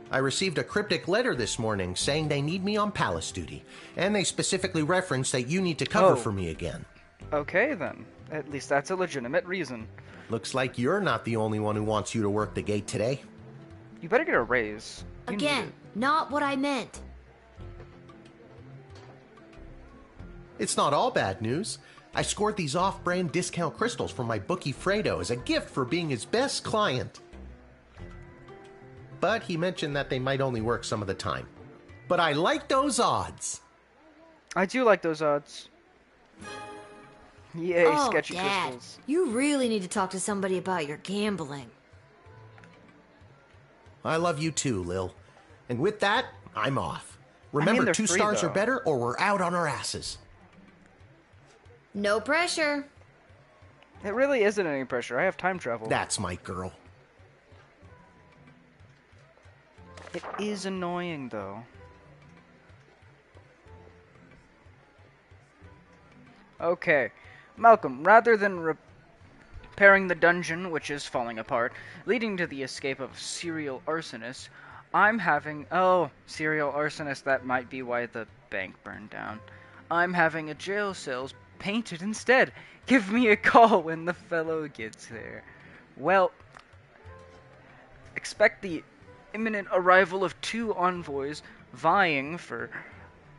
I received a cryptic letter this morning saying they need me on palace duty. And they specifically referenced that you need to cover for me again. Okay, then. At least that's a legitimate reason. Looks like you're not the only one who wants you to work the gate today. You better get a raise. You need Again, not what I meant. It's not all bad news. I scored these off-brand discount crystals from my bookie Fredo as a gift for being his best client. But he mentioned that they might only work some of the time. But I like those odds. I do like those odds. Yay, Oh, sketchy Dad, crystals. you really need to talk to somebody about your gambling. I love you too, Lil. And with that, I'm off. Remember, they're 2 free, stars though. or better, or we're out on our asses. No pressure. It really isn't any pressure. I have time travel. That's my girl. It is annoying, though. Okay. Malcolm, rather than repairing the dungeon, which is falling apart, leading to the escape of serial arsonist, I'm having... Oh, serial arsonist, that might be why the bank burned down. I'm having a jail cells painted instead. Give me a call when the fellow gets there. Well, expect the imminent arrival of 2 envoys vying for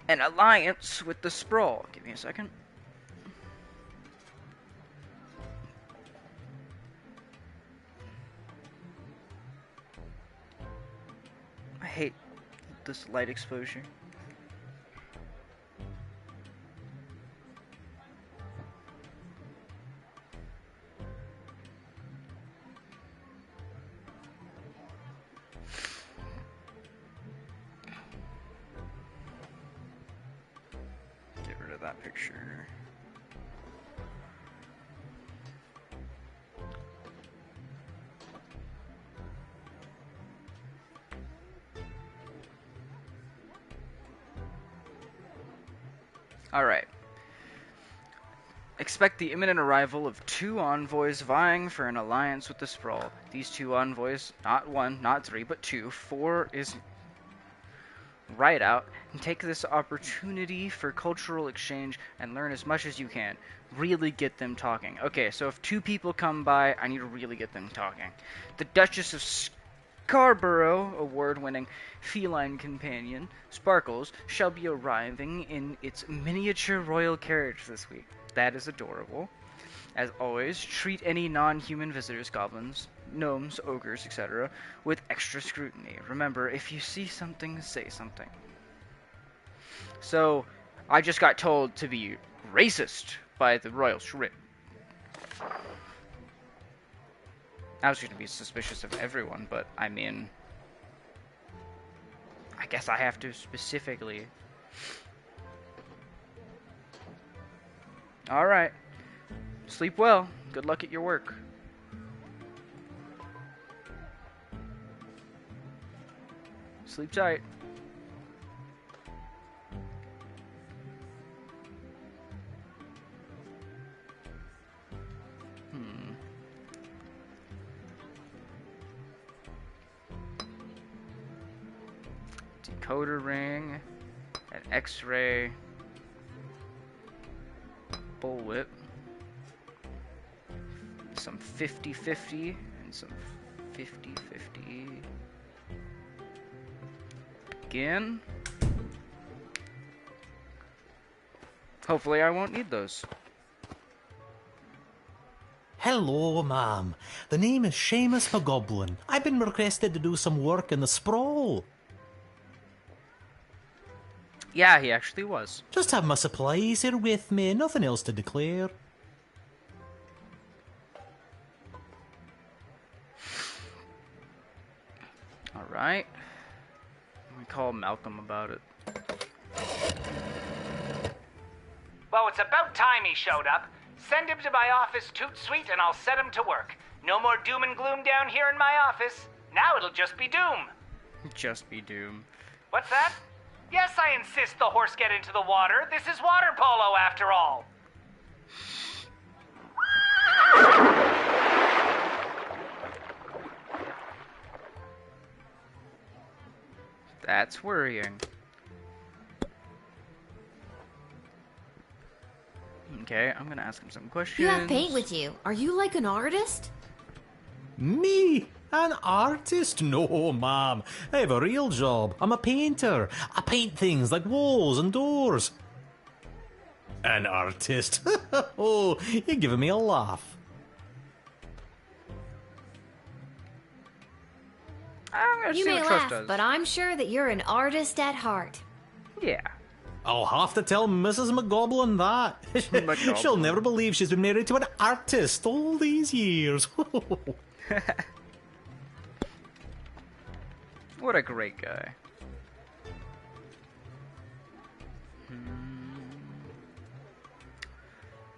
an alliance with the Sprawl. Give me a second. I hate this light exposure. Get rid of that picture. Alright. Expect the imminent arrival of 2 envoys vying for an alliance with the Sprawl. These 2 envoys, not 1, not 3, but 2, 4 is right out, and take this opportunity for cultural exchange and learn as much as you can. Really get them talking. Okay, so if 2 people come by, I need to really get them talking. The Duchess of Scarborough, award-winning feline companion, Sparkles, shall be arriving in its miniature royal carriage this week. That is adorable. As always, treat any non-human visitors, goblins, gnomes, ogres, etc., with extra scrutiny. Remember, if you see something, say something. So, I just got told to be racist by the royal shrimp. I was going to be suspicious of everyone, but I mean, I guess I have to specifically. Alright. Sleep well. Good luck at your work. Sleep tight. Decoder ring, an X-ray, bullwhip, some 50-50, and some 50-50. Again. Hopefully I won't need those. Hello, ma'am. The name is Seamus McGoblin. I've been requested to do some work in the Sprawl. Yeah, he actually was. Just have my supplies here with me, nothing else to declare. Alright. Let me call Malcolm about it. Well, it's about time he showed up. Send him to my office toot sweet and I'll set him to work. No more doom and gloom down here in my office. Now it'll just be doom. Just be doom. What's that? Yes, I insist the horse get into the water. This is water polo after all. That's worrying. Okay, I'm gonna ask him some questions. You have paint with you. Are you like an artist? Me? An artist? No, ma'am. I have a real job. I'm a painter. I paint things like walls and doors. An artist? Oh, you're giving me a laugh. You may laugh, but I'm sure that you're an artist at heart. Yeah. I'll have to tell Mrs. McGoblin that. She'll never believe she's been married to an artist all these years. What a great guy.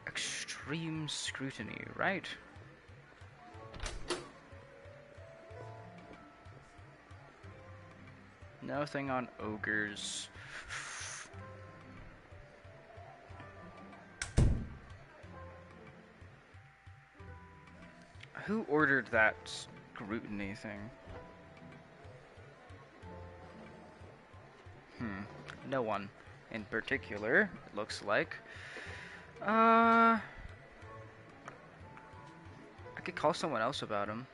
Extreme scrutiny, right? Nothing on ogres. Who ordered that scrutiny thing? No one in particular, it looks like. I could call someone else about him.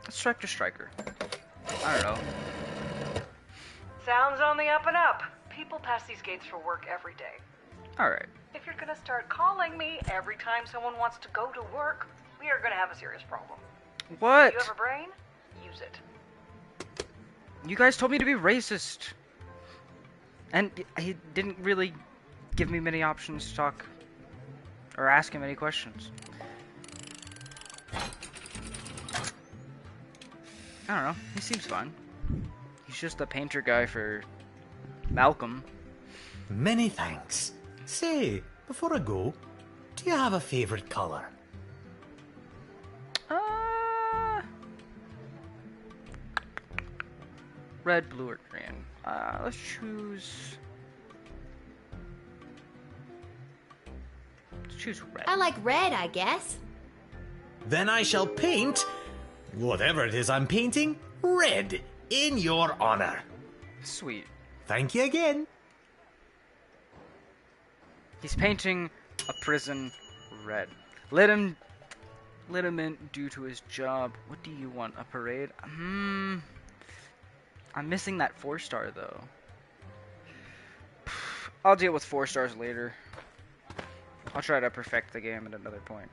Let's strike to Striker. I don't know. Sounds on the up and up. People pass these gates for work every day. Alright. If you're gonna start calling me every time someone wants to go to work, we are gonna have a serious problem. What? You have a brain? Use it. You guys told me to be racist. And he didn't really give me many options to talk or ask him any questions. I don't know. He seems fine. He's just the painter guy for Malcolm. Many thanks. Say, before I go, do you have a favorite color? Red, blue, or green? Let's choose... Let's choose red. I like red, I guess. Then I shall paint, whatever it is I'm painting, red in your honor. Sweet. Thank you again. He's painting a prison red. Let him in due to his job. What do you want? A parade? I'm missing that 4-star though. I'll deal with 4 stars later. I'll try to perfect the game at another point.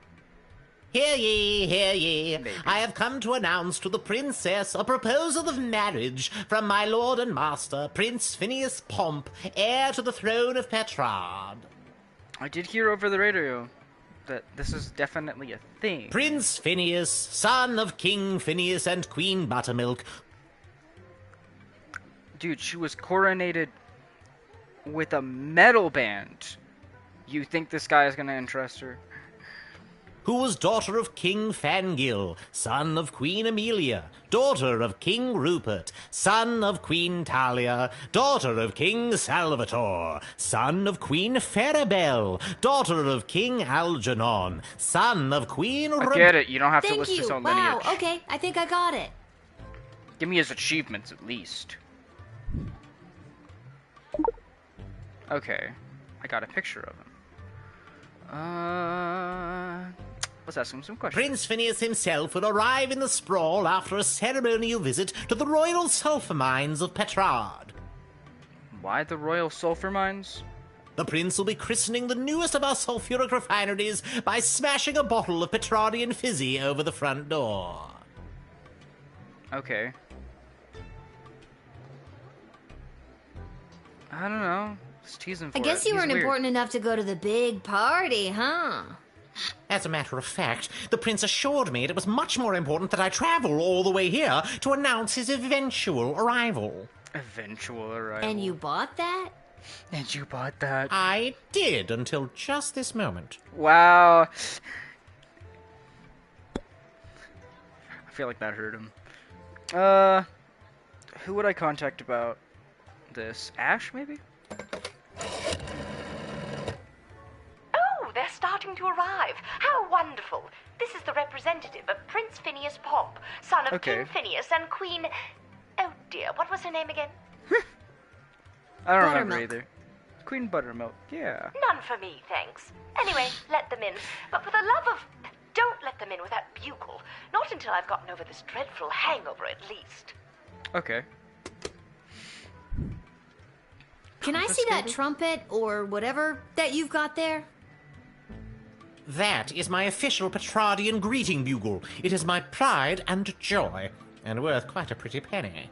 Hear ye, hear ye. Maybe. I have come to announce to the princess a proposal of marriage from my lord and master, Prince Phineas Pomp, heir to the throne of Petrard. I did hear over the radio that this is definitely a thing. Prince Phineas, son of King Phineas and Queen Buttermilk. Dude, she was coronated with a metal band. You think this guy is gonna interest her? Who was daughter of King Fangil, son of Queen Amelia, daughter of King Rupert, son of Queen Talia, daughter of King Salvator, son of Queen Farabelle, daughter of King Algernon, son of Queen... I get it, you don't have to Thank list you. his own Wow, lineage. okay, I think I got it. Give me his achievements at least. Okay, I got a picture of him. Let's ask him some questions. Prince Phineas himself will arrive in the sprawl after a ceremonial visit to the royal sulphur mines of Petrard. Why the royal sulphur mines? The prince will be christening the newest of our sulphuric refineries by smashing a bottle of Petrardian fizzy over the front door. Okay. I don't know. Just teasing for I guess it. you He's weren't weird. important enough to go to the big party, huh? As a matter of fact, the prince assured me it was much more important that I travel all the way here to announce his eventual arrival. Eventual arrival. And you bought that? And you bought that? I did until just this moment. Wow. I feel like that hurt him. Who would I contact about this? Ash, maybe? Oh, they're starting to arrive. How wonderful. This is the representative of Prince Phineas Pomp, son of Okay. King Phineas and Queen... Oh dear, what was her name again? I don't remember Buttermilk. either. Queen Buttermilk, yeah. None for me, thanks. Anyway, let them in. But for the love of... Don't let them in with that bugle. Not until I've gotten over this dreadful hangover, at least. Okay. Can I see that trumpet or whatever that you've got there? That is my official Petrardian greeting bugle. It is my pride and joy, and worth quite a pretty penny.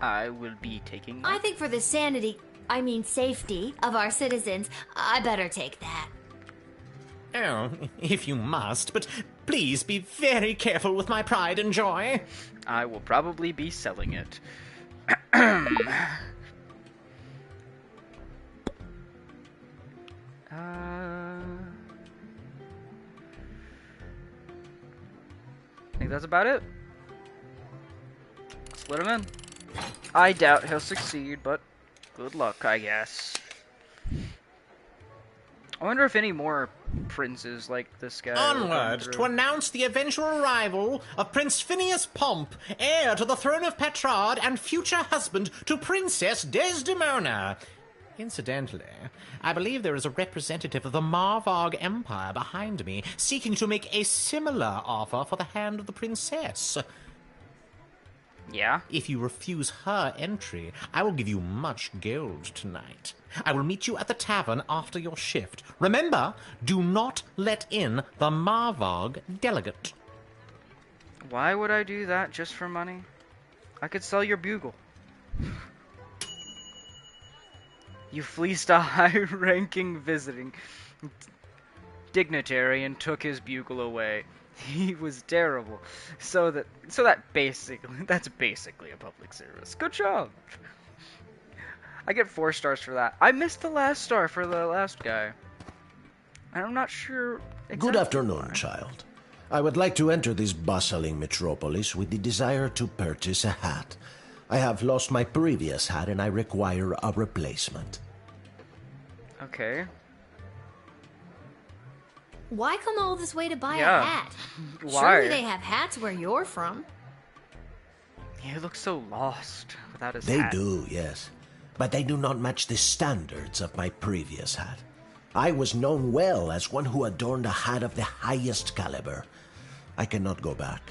I will be taking I think for the safety of our citizens, I better take that. Oh, if you must, but please be very careful with my pride and joy. I will probably be selling it. I think that's about it. Let's let him in. I doubt he'll succeed, but good luck, I guess. I wonder if any more princes like this guy. are Onward coming through. to announce the eventual arrival of Prince Phineas Pomp, heir to the throne of Petrard and future husband to Princess Desdemona. Incidentally, I believe there is a representative of the Marvarg Empire behind me, seeking to make a similar offer for the hand of the princess. Yeah? If you refuse her entry, I will give you much gold tonight. I will meet you at the tavern after your shift. Remember, do not let in the Marvarg delegate. Why would I do that just for money? I could sell your bugle. You fleeced a high-ranking visiting dignitary and took his bugle away. He was terrible. That's basically a public service. Good job. I get 4 stars for that. I missed the last star for the last guy. And I'm not sure exactly Good afternoon, why. child. I would like to enter this bustling metropolis with the desire to purchase a hat. I have lost my previous hat and I require a replacement. Okay. Why come all this way to buy Yeah. a hat? Why? Surely they have hats where you're from. He looks so lost without his They hat. do, yes. But they do not match the standards of my previous hat. I was known well as one who adorned a hat of the highest caliber. I cannot go back.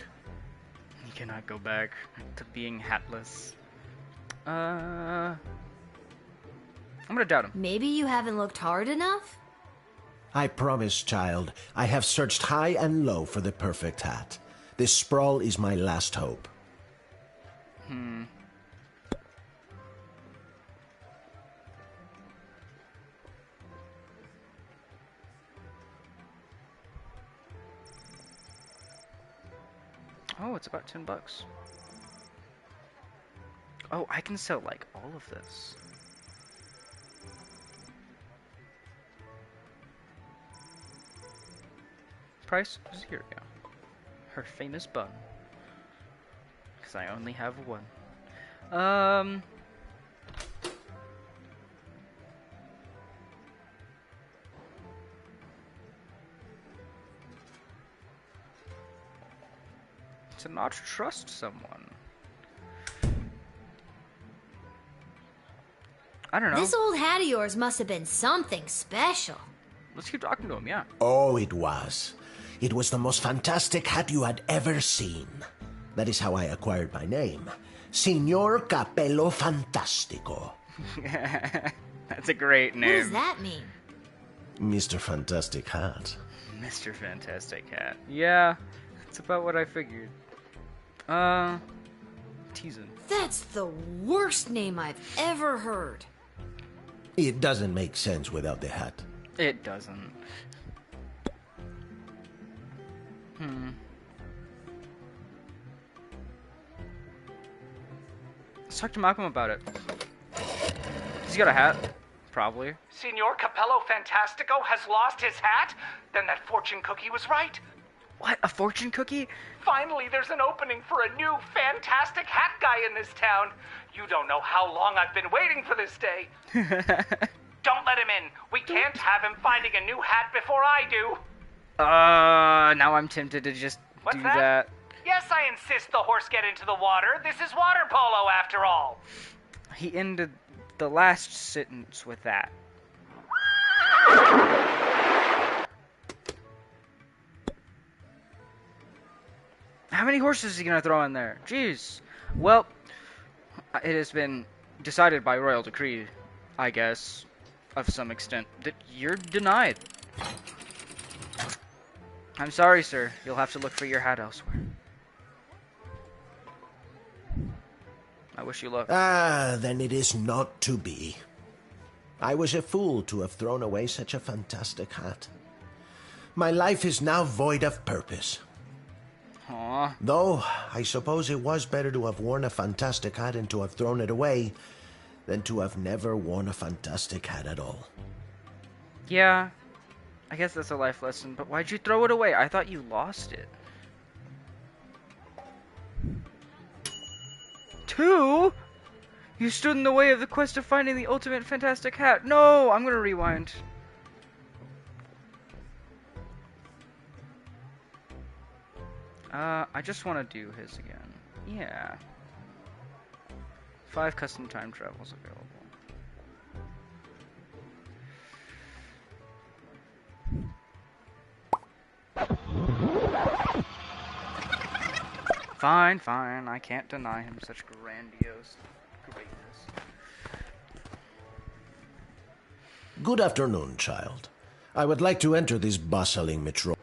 He cannot go back to being hatless. I'm gonna doubt him. Maybe you haven't looked hard enough? I promise, child, I have searched high and low for the perfect hat. This sprawl is my last hope. Oh, it's about $10. Oh, I can sell like all of this. Price 0. Her famous bun. Because I only have one. To not trust someone. I don't know. This old hat of yours must have been something special. Let's keep talking to him, yeah. Oh, it was. It was the most fantastic hat you had ever seen. That is how I acquired my name. Signor Capello Fantastico. That's a great name. What does that mean? Mr. Fantastic Hat. Mr. Fantastic Hat. Yeah, that's about what I figured. Teasing. That's the worst name I've ever heard. It doesn't make sense without the hat. It doesn't. Let's talk to Malcolm about it. He's got a hat. Probably. Signor Capello Fantastico has lost his hat? Then that fortune cookie was right. What? A fortune cookie? Finally, there's an opening for a new fantastic hat guy in this town. You don't know how long I've been waiting for this day. Don't let him in. We can't have him finding a new hat before I do. Now I'm tempted to just What's do that? that. Yes, I insist the horse get into the water. This is water polo after all. He ended the last sentence with that. How many horses is he gonna throw in there? Jeez. Well, it has been decided by royal decree, I guess, of some extent, that you're denied. I'm sorry, sir. You'll have to look for your hat elsewhere. I wish you luck. Ah, then it is not to be. I was a fool to have thrown away such a fantastic hat. My life is now void of purpose. Aww. Though, I suppose it was better to have worn a fantastic hat and to have thrown it away than to have never worn a fantastic hat at all. Yeah, I guess that's a life lesson, but why'd you throw it away? I thought you lost it. 2? You stood in the way of the quest of finding the ultimate fantastic hat. No, I'm gonna rewind. I just want to do his again. Yeah. 5 custom time travels available. Fine, fine. I can't deny him such grandiose greatness. Good afternoon, child. I would like to enter this bustling metro.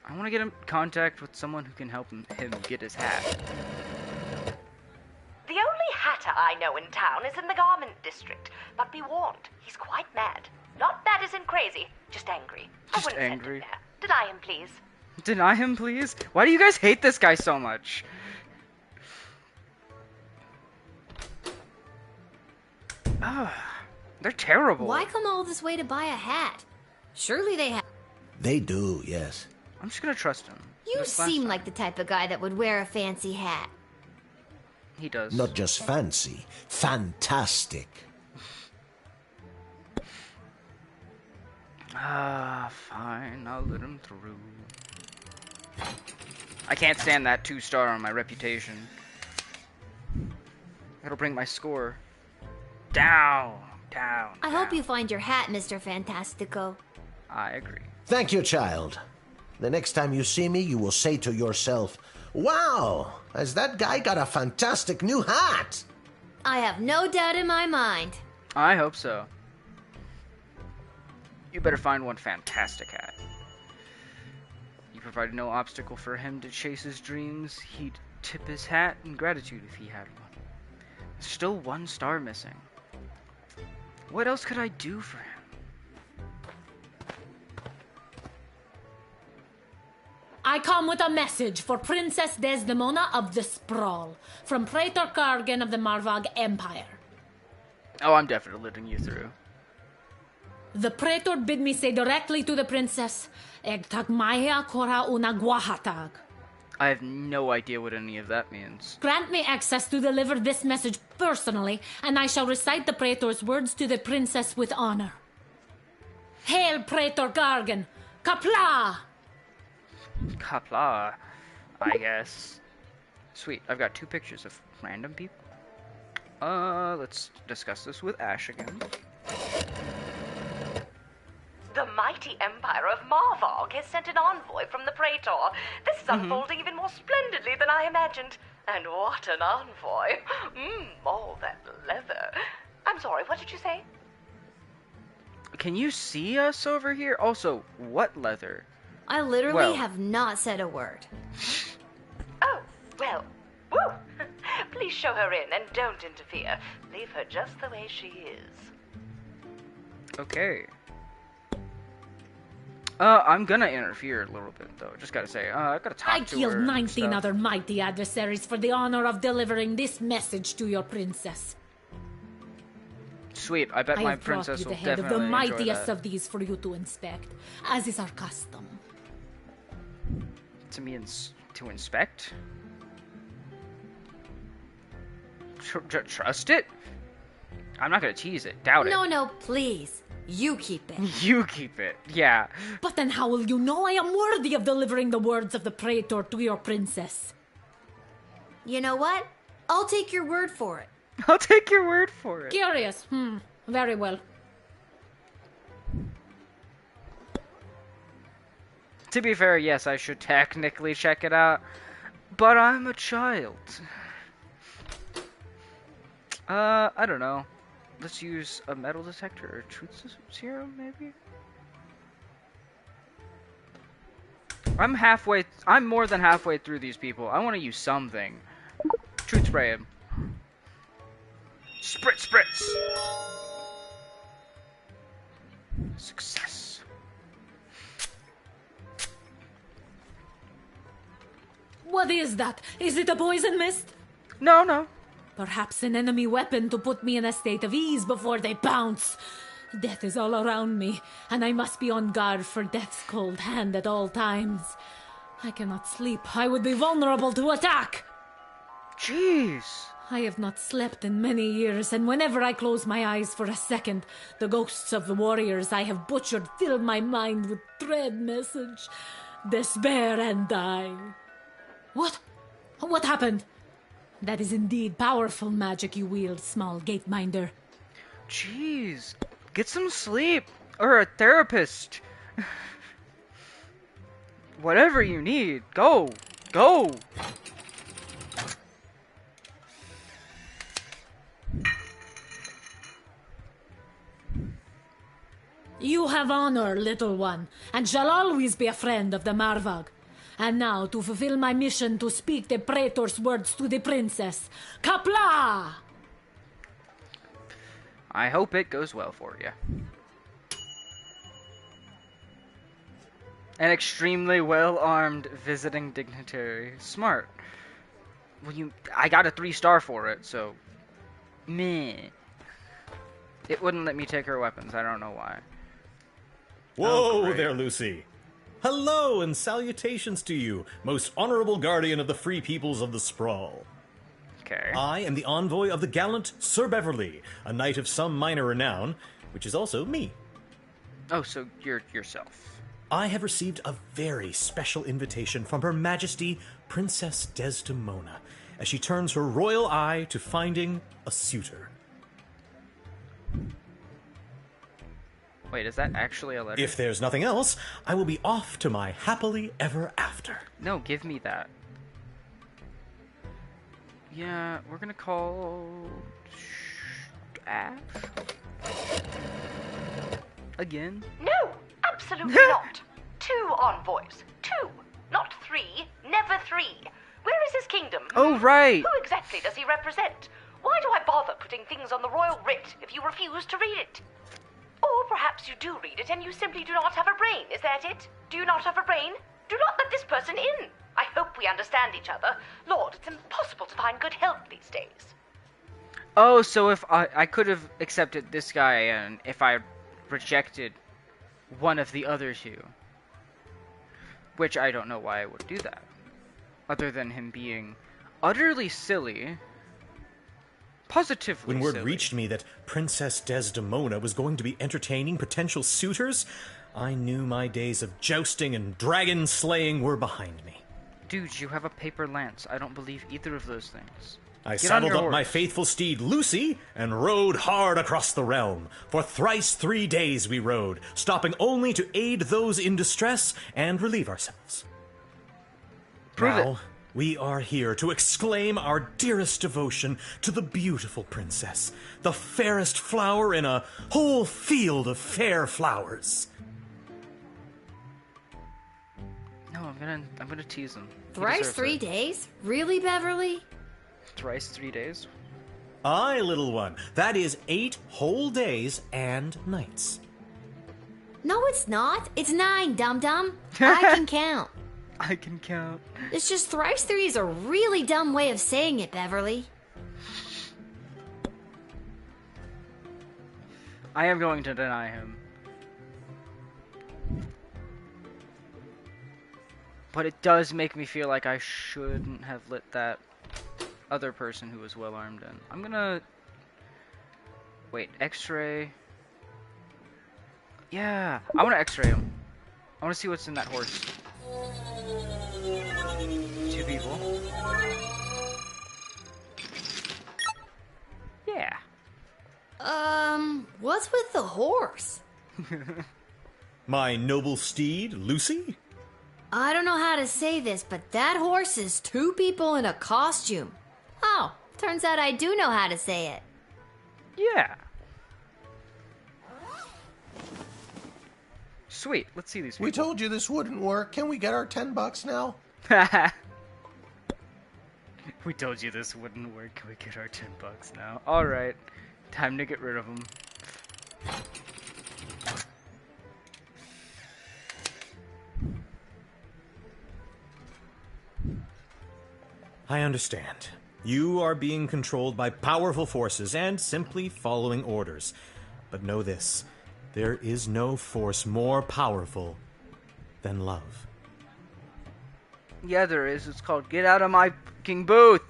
I want to get in contact with someone who can help him get his hat. The only hatter I know in town is in the garment district. But be warned, he's quite mad. Not mad as in crazy, just angry. Just I wouldn't angry. send him there. Deny him, please. Deny him, please? Why do you guys hate this guy so much? They're terrible. Why come all this way to buy a hat? Surely they have. They do, yes. I'm just gonna trust him. You This last seem time. like the type of guy that would wear a fancy hat. He does. Not just fancy, fantastic. Fine. I'll let him through. I can't stand that 2-star on my reputation. It'll bring my score down. I hope you find your hat, Mr. Fantastico. I agree. Thank you, child. The next time you see me, you will say to yourself, "Wow, has that guy got a fantastic new hat?" I have no doubt in my mind. I hope so. You better find one fantastic hat. You provided no obstacle for him to chase his dreams. He'd tip his hat in gratitude if he had one. There's still 1 star missing. What else could I do for him? I come with a message for Princess Desdemona of the Sprawl, from Praetor Kargan of the Marvog Empire. Oh, I'm definitely letting you through. The Praetor bid me say directly to the princess, Egtag Maya Kora una Guahatag. I have no idea what any of that means. Grant me access to deliver this message personally, and I shall recite the Praetor's words to the princess with honor. Hail, Praetor Gargan! Kapla! Kapla, I guess. Sweet, I've got 2 pictures of random people. Let's discuss this with Ash again. The mighty empire of Marvog has sent an envoy from the Praetor. This is unfolding even more splendidly than I imagined. And what an envoy. All that leather. I'm sorry, what did you say? Can you see us over here? Also, what leather? I literally Well- have not said a word. Oh, well, woo! Please show her in and don't interfere. Leave her just the way she is. Okay. I'm gonna interfere a little bit, though. Just gotta say, I gotta talk I to killed her and 19 stuff. other mighty adversaries for the honor of delivering this message to your princess. Sweet, I bet I my have brought you princess the will head of the definitely enjoy mightiest that. of these for you to inspect, as is our custom. To inspect? Trust it? I'm not gonna tease it. Doubt it. No, please. You keep it. You keep it. Yeah. But then how will you know I am worthy of delivering the words of the Praetor to your princess? You know what? I'll take your word for it. I'll take your word for it. Curious. Very well. To be fair, yes, I should technically check it out, but I'm a child. I don't know. Let's use a metal detector or a truth serum, maybe? I'm more than halfway through these people. I want to use something. Truth spray him. Spritz! Success. What is that? Is it a poison mist? No. Perhaps an enemy weapon to put me in a state of ease before they pounce. Death is all around me, and I must be on guard for death's cold hand at all times. I cannot sleep. I would be vulnerable to attack. Jeez. I have not slept in many years, and whenever I close my eyes for a second, the ghosts of the warriors I have butchered fill my mind with dread message, despair, and die. What? What happened? That is indeed powerful magic you wield, small gateminder. Jeez. Get some sleep. Or a therapist. Whatever you need. Go. You have honor, little one, and shall always be a friend of the Marvog. And now, to fulfill my mission to speak the Praetor's words to the princess. Kapla! I hope it goes well for you. An extremely well-armed visiting dignitary. Smart. Well, I got a 3-star for it, so... Meh. It wouldn't let me take her weapons. I don't know why. Whoa there, Lucy. Hello and salutations to you, most honorable guardian of the free peoples of the Sprawl. Okay. I am the envoy of the gallant Sir Beverly, a knight of some minor renown, which is also me. Oh, so you're yourself. I have received a very special invitation from Her Majesty Princess Desdemona, as she turns her royal eye to finding a suitor. Wait, is that actually a letter? If there's nothing else, I will be off to my happily ever after. No, give me that. Yeah, we're gonna call... Ash? Again? No, absolutely not. 2 envoys. 2, not 3. Never 3. Where is his kingdom? Oh, right. Who exactly does he represent? Why do I bother putting things on the royal writ if you refuse to read it? Or perhaps you do read it and you simply do not have a brain. Is that it? Do you not have a brain? Do not let this person in. I hope we understand each other. Lord, it's impossible to find good help these days. Oh, so if I could have accepted this guy and if I rejected one of the other 2. Which I don't know why I would do that. Other than him being utterly silly. Positively When word silly. reached me that Princess Desdemona was going to be entertaining potential suitors, I knew my days of jousting and dragon slaying were behind me. Dude, you have a paper lance. I don't believe either of those things. I Get on saddled your up my horse. faithful steed Lucy and rode hard across the realm. For thrice 3 days we rode, stopping only to aid those in distress and relieve ourselves. Prove now, it. we are here to exclaim our dearest devotion to the beautiful princess, the fairest flower in a whole field of fair flowers. No, I'm gonna tease him. He Thrice deserves 3 it. days? Really, Beverly? Thrice 3 days? Aye, little one. That is 8 whole days and nights. No, it's not. It's 9, dum-dum. I can count. I can count. It's just thrice 3 is a really dumb way of saying it, Beverly. I am going to deny him. But it does make me feel like I shouldn't have let that other person who was well armed in. I'm gonna... Wait, x-ray... Yeah, I want to x-ray him. I want to see what's in that horse. 2 people. Yeah. What's with the horse? My noble steed, Lucy? I don't know how to say this, but that horse is 2 people in a costume. Oh, turns out I do know how to say it. Yeah. Sweet, let's see these people. We told you this wouldn't work. Can we get our $10 now? We told you this wouldn't work. Can we get our $10 now? Alright, time to get rid of them. I understand. You are being controlled by powerful forces and simply following orders. But know this, there is no force more powerful than love. Yeah, there is. It's called Get Out of My Fucking Booth!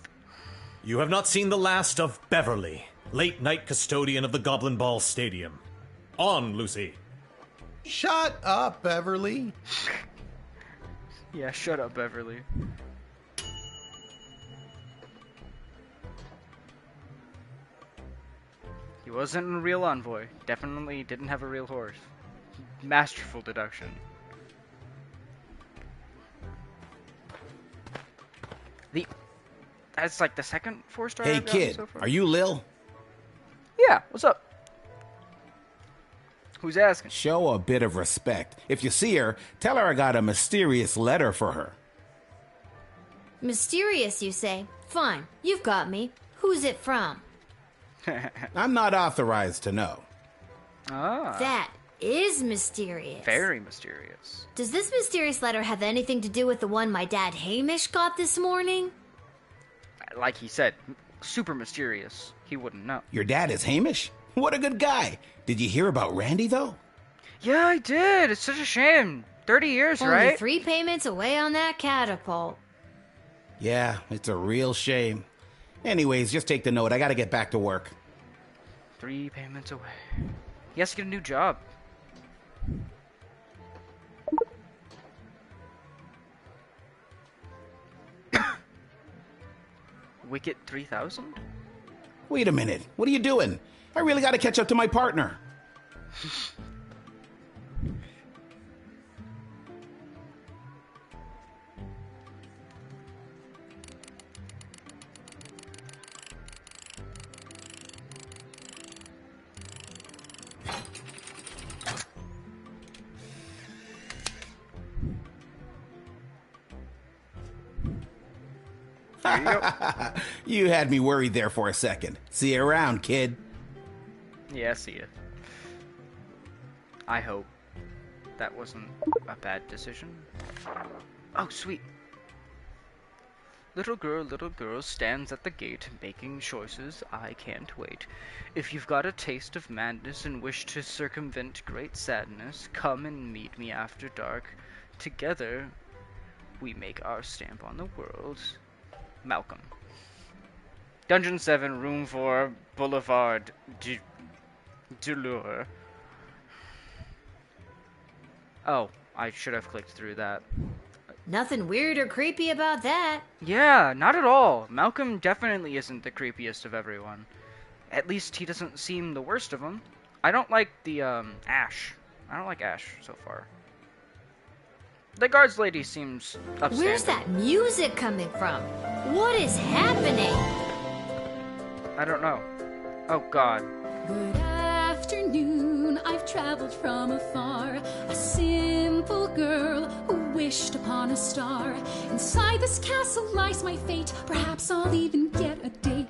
You have not seen the last of Beverly, late night custodian of the Goblin Ball Stadium. On, Lucy. Shut up, Beverly. Yeah, shut up, Beverly. He wasn't a real envoy. Definitely didn't have a real horse. Masterful deduction. That's like the second 4-star. Hey I've gotten kid, so far. are you Lil? Yeah, what's up? Who's asking? Show a bit of respect. If you see her, tell her I got a mysterious letter for her. Mysterious, you say? Fine, you've got me. Who's it from? I'm not authorized to know. Ah. That is mysterious. Very mysterious. Does this mysterious letter have anything to do with the one my dad Hamish got this morning? Like he said, super mysterious. He wouldn't know. Your dad is Hamish? What a good guy. Did you hear about Randy, though? Yeah, I did. It's such a shame. 30 years, Only right? 3 payments away on that catapult. Yeah, it's a real shame. Anyways, just take the note. I gotta get back to work. 3 payments away. He has to get a new job. Wicket 3000? Wait a minute. What are you doing? I really gotta catch up to my partner. You had me worried there for a second. See you around, kid. Yeah, see ya. I hope that wasn't a bad decision. Oh, sweet. Little girl stands at the gate, making choices. I can't wait. If you've got a taste of madness and wish to circumvent great sadness, come and meet me after dark. Together, we make our stamp on the world. Malcolm. Dungeon 7, Room 4, Boulevard du Lure. Oh, I should have clicked through that. Nothing weird or creepy about that. Yeah, not at all. Malcolm definitely isn't the creepiest of everyone. At least he doesn't seem the worst of them. I don't like the, Ash. I don't like Ash so far. The guards lady seems upstanding. Where's that music coming from? What is happening? I don't know. Oh, God. Good afternoon, I've traveled from afar. A simple girl who wished upon a star. Inside this castle lies my fate. Perhaps I'll even get a date.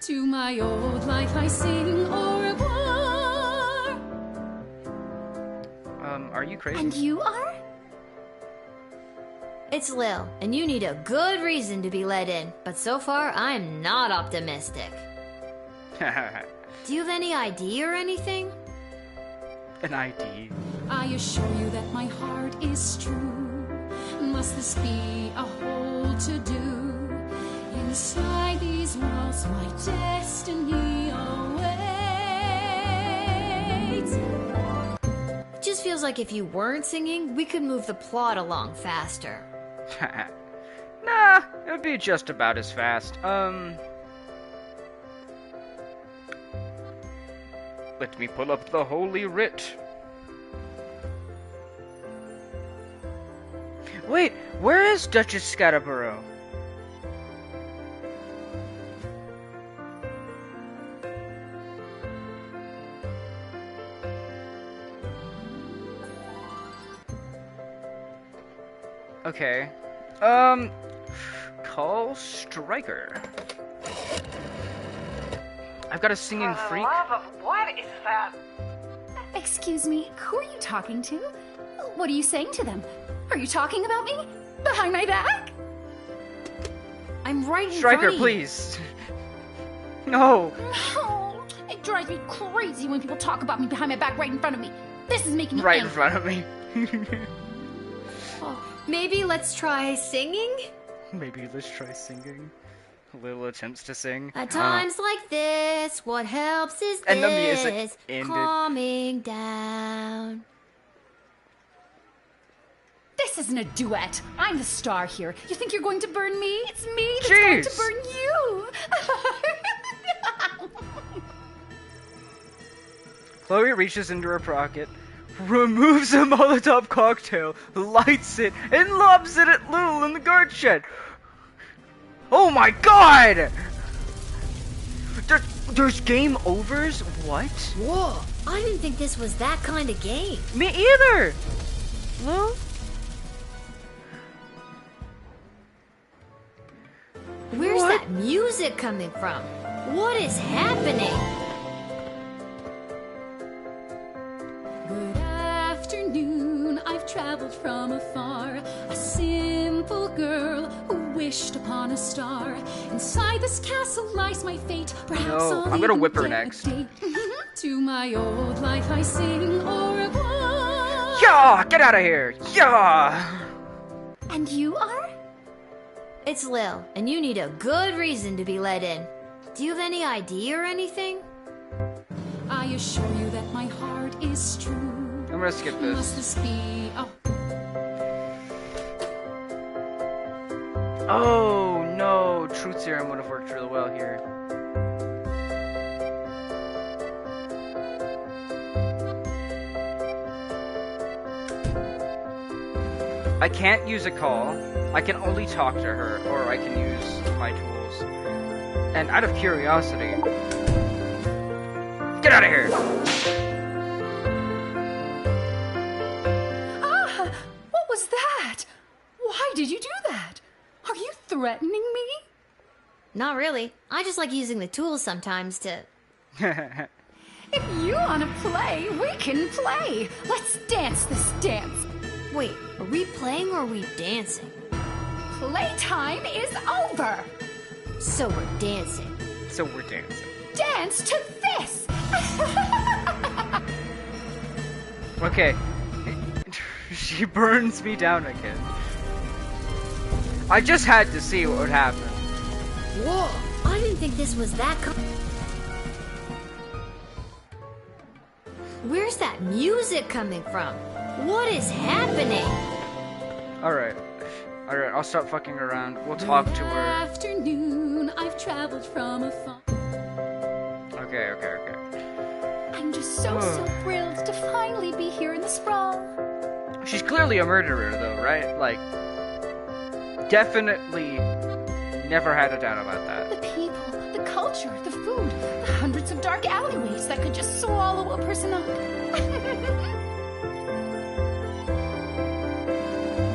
To my old life I sing au revoir. Are you crazy? And you are? It's Lil, and you need a good reason to be let in. But so far, I'm not optimistic. Do you have any ID or anything? An ID. I assure you that my heart is true. Must this be a whole to-do? Inside these walls, my destiny awaits. It just feels like if you weren't singing, we could move the plot along faster. Nah, it would be just about as fast. Let me pull up the Holy Writ. Wait, where is Duchess Scatterborough? Okay. Call Striker. I've got a singing freak. Love of what is that? Excuse me, who are you talking to? What are you saying to them? Are you talking about me? Behind my back? I'm right in Striker, front of you. please. No. Oh, it drives me crazy when people talk about me behind my back right in front of me. This is making me Right in angry. front of me. Maybe let's try singing? Maybe let's try singing. Little attempts to sing. At times like this, what helps is And the this, music ended. calming down. This isn't a duet. I'm the star here. You think you're going to burn me? It's me that's going to Jeez. burn you. Chloe reaches into her pocket, removes a Molotov cocktail, lights it, and lobs it at Lil in the guard shed. Oh my god! There's game overs? What? Whoa, I didn't think this was that kind of game. Me either! Lil? Where's What? that music coming from? What is happening? Good afternoon, I've traveled from afar. A simple girl who wished upon a star. Inside this castle lies my fate. Perhaps No, I'll I'm gonna even whip her get a next. date. To my old life I sing au revoir. Yeah, get out of here. Yeah. And you are? It's Lil, and you need a good reason to be let in. Do you have any ID or anything? I assure you that my heart is true. I'm gonna skip this. Must this be? Oh no, Truth Serum would have worked really well here. I can't use a call. I can only talk to her, or I can use my tools. And out of curiosity, get out of here! Ah! What was that? Why did you do that? Are you threatening me? Not really. I just like using the tools sometimes to... If you want to play, we can play. Let's dance this dance. Wait, are we playing or are we dancing? Playtime is over. So we're dancing. So we're dancing. Dance to this. Okay. She burns me down again. I just had to see what would happen. Whoa, I didn't think this was that Where's that music coming from? What is happening? Alright. Alright, I'll stop fucking around. We'll talk to her. Afternoon, I've traveled from afar. Okay. I'm just so thrilled to finally be here in the sprawl. She's clearly a murderer, though, right? Like, definitely never had a doubt about that. The people, the culture, the food, the hundreds of dark alleyways that could just swallow a person up.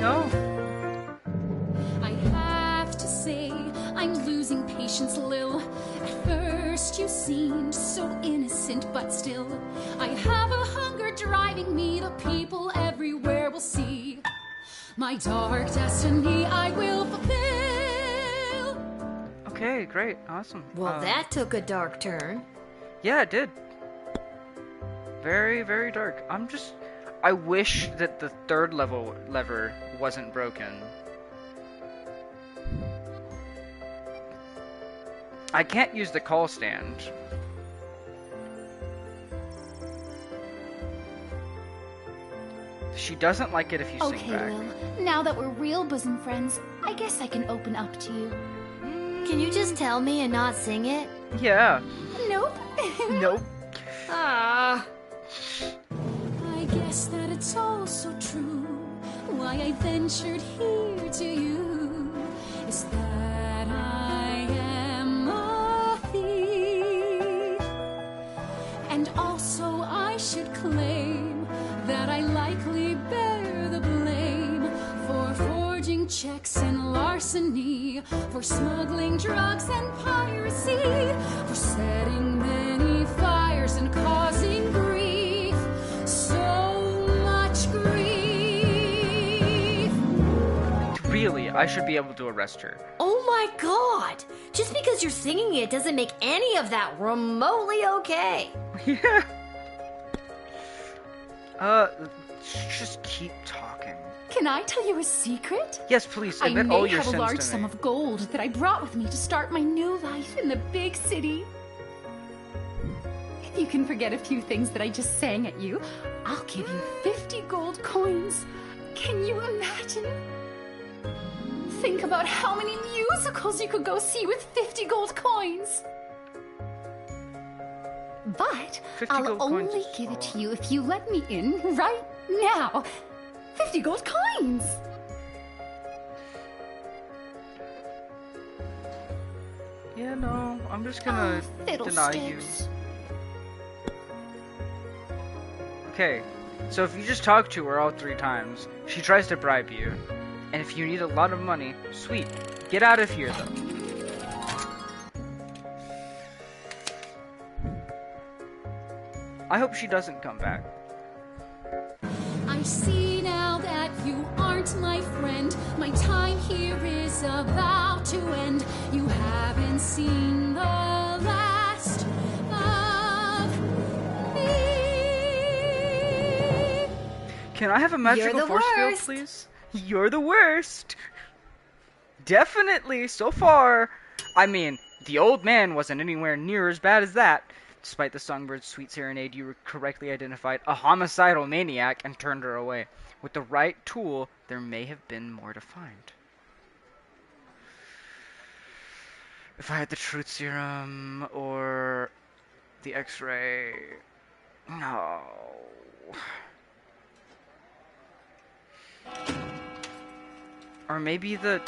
No. I have to say, I'm losing patience, Lil. At first you seemed so innocent, but still, I have a hunger driving me. The people everywhere will see my dark destiny I will fulfill. Okay, great, awesome. Well, that took a dark turn. Yeah, it did. Very, very dark. I wish that the third lever wasn't broken. I can't use the call stand. She doesn't like it if you sing back. Okay, Lil. Now that we're real bosom friends, I guess I can open up to you. Can you just tell me and not sing it? Yeah. Nope. Nope. Ah. I guess that it's all so true. Why I ventured here to you is that I am a thief. And also I should claim that I likely bear the blame for forging checks and larceny, for smuggling drugs and piracy, for setting many fires and causing grief, so much grief. Really, I should be able to arrest her. Oh my god! Just because you're singing it doesn't make any of that remotely okay. Yeah. Just keep talking. Can I tell you a secret? Yes, please. I Admit may all your have a sins large to sum me. of gold that I brought with me to start my new life in the big city. If you can forget a few things that I just sang at you, I'll give you 50 gold coins. Can you imagine? Think about how many musicals you could go see with 50 gold coins. But 50 I'll gold coins only is give it a to you if you let me in right now. 50 gold coins! Yeah, no, I'm just gonna deny you. Fiddlesticks. Okay, so if you just talk to her all 3 times, she tries to bribe you. And if you need a lot of money, sweet. Get out of here, though. I hope she doesn't come back. I see now that you aren't my friend. My time here is about to end. You haven't seen the last of Can I have a magical the force field, worst. please? You're the worst. Definitely, so far. I mean, the old man wasn't anywhere near as bad as that. Despite the songbird's sweet serenade, you correctly identified a homicidal maniac and turned her away. With the right tool, there may have been more to find. If I had the truth serum or the X-ray... No. Or maybe the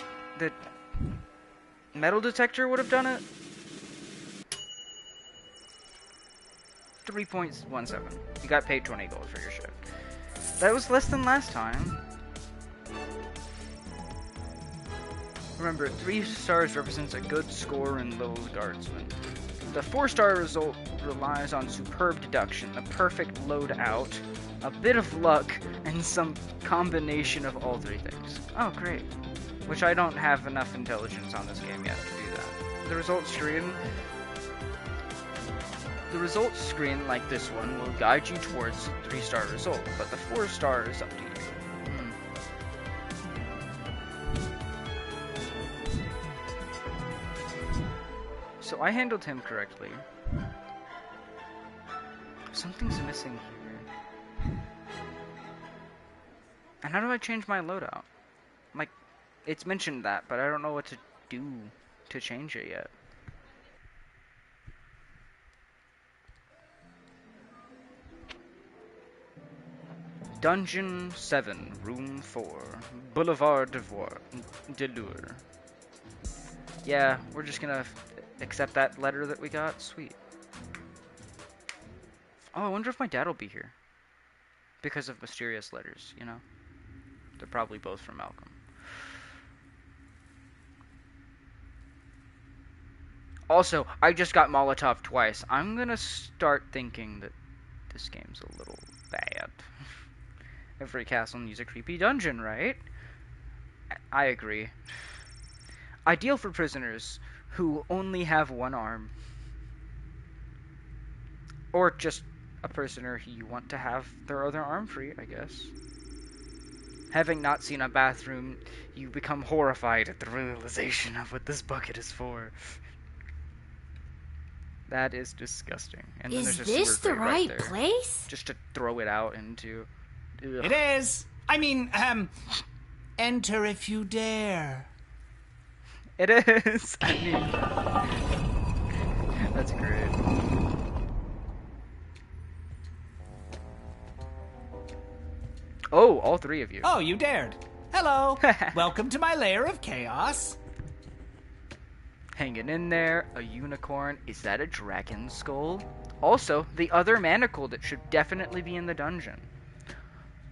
metal detector would have done it? 3.17. You got paid 20 gold for your shift. That was less than last time. Remember, 3 stars represents a good score in Lil Guardsman. The 4-star result relies on superb deduction, a perfect loadout, a bit of luck, and some combination of all 3 things. Oh, great. Which I don't have enough intelligence on this game yet to do that. The results screen, like this one, will guide you towards the 3-star result, but the 4-star is up to you. So I handled him correctly. Something's missing here. And how do I change my loadout? Like, it's mentioned that, but I don't know what to do to change it yet. Dungeon 7, Room 4, Boulevard de Lure. Yeah, we're just gonna accept that letter that we got. Sweet. Oh, I wonder if my dad will be here. Because of mysterious letters, you know? They're probably both from Malcolm. Also, I just got Molotov twice. I'm gonna start thinking that this game's a little bad. Every castle needs a creepy dungeon, right? I agree. Ideal for prisoners who only have one arm. Or just a prisoner who you want to have their other arm free, I guess. Having not seen a bathroom, you become horrified at the realization of what this bucket is for. That is disgusting. And then Is there's a this sewer the grate right right there, place? just to throw it out into... Ugh. It is. I mean, enter if you dare. It is. I mean, that's great. Oh, all 3 of you. Oh, you dared. Hello. Welcome to my lair of chaos. Hanging in there, a unicorn. Is that a dragon skull? Also, the other manacle that should definitely be in the dungeon.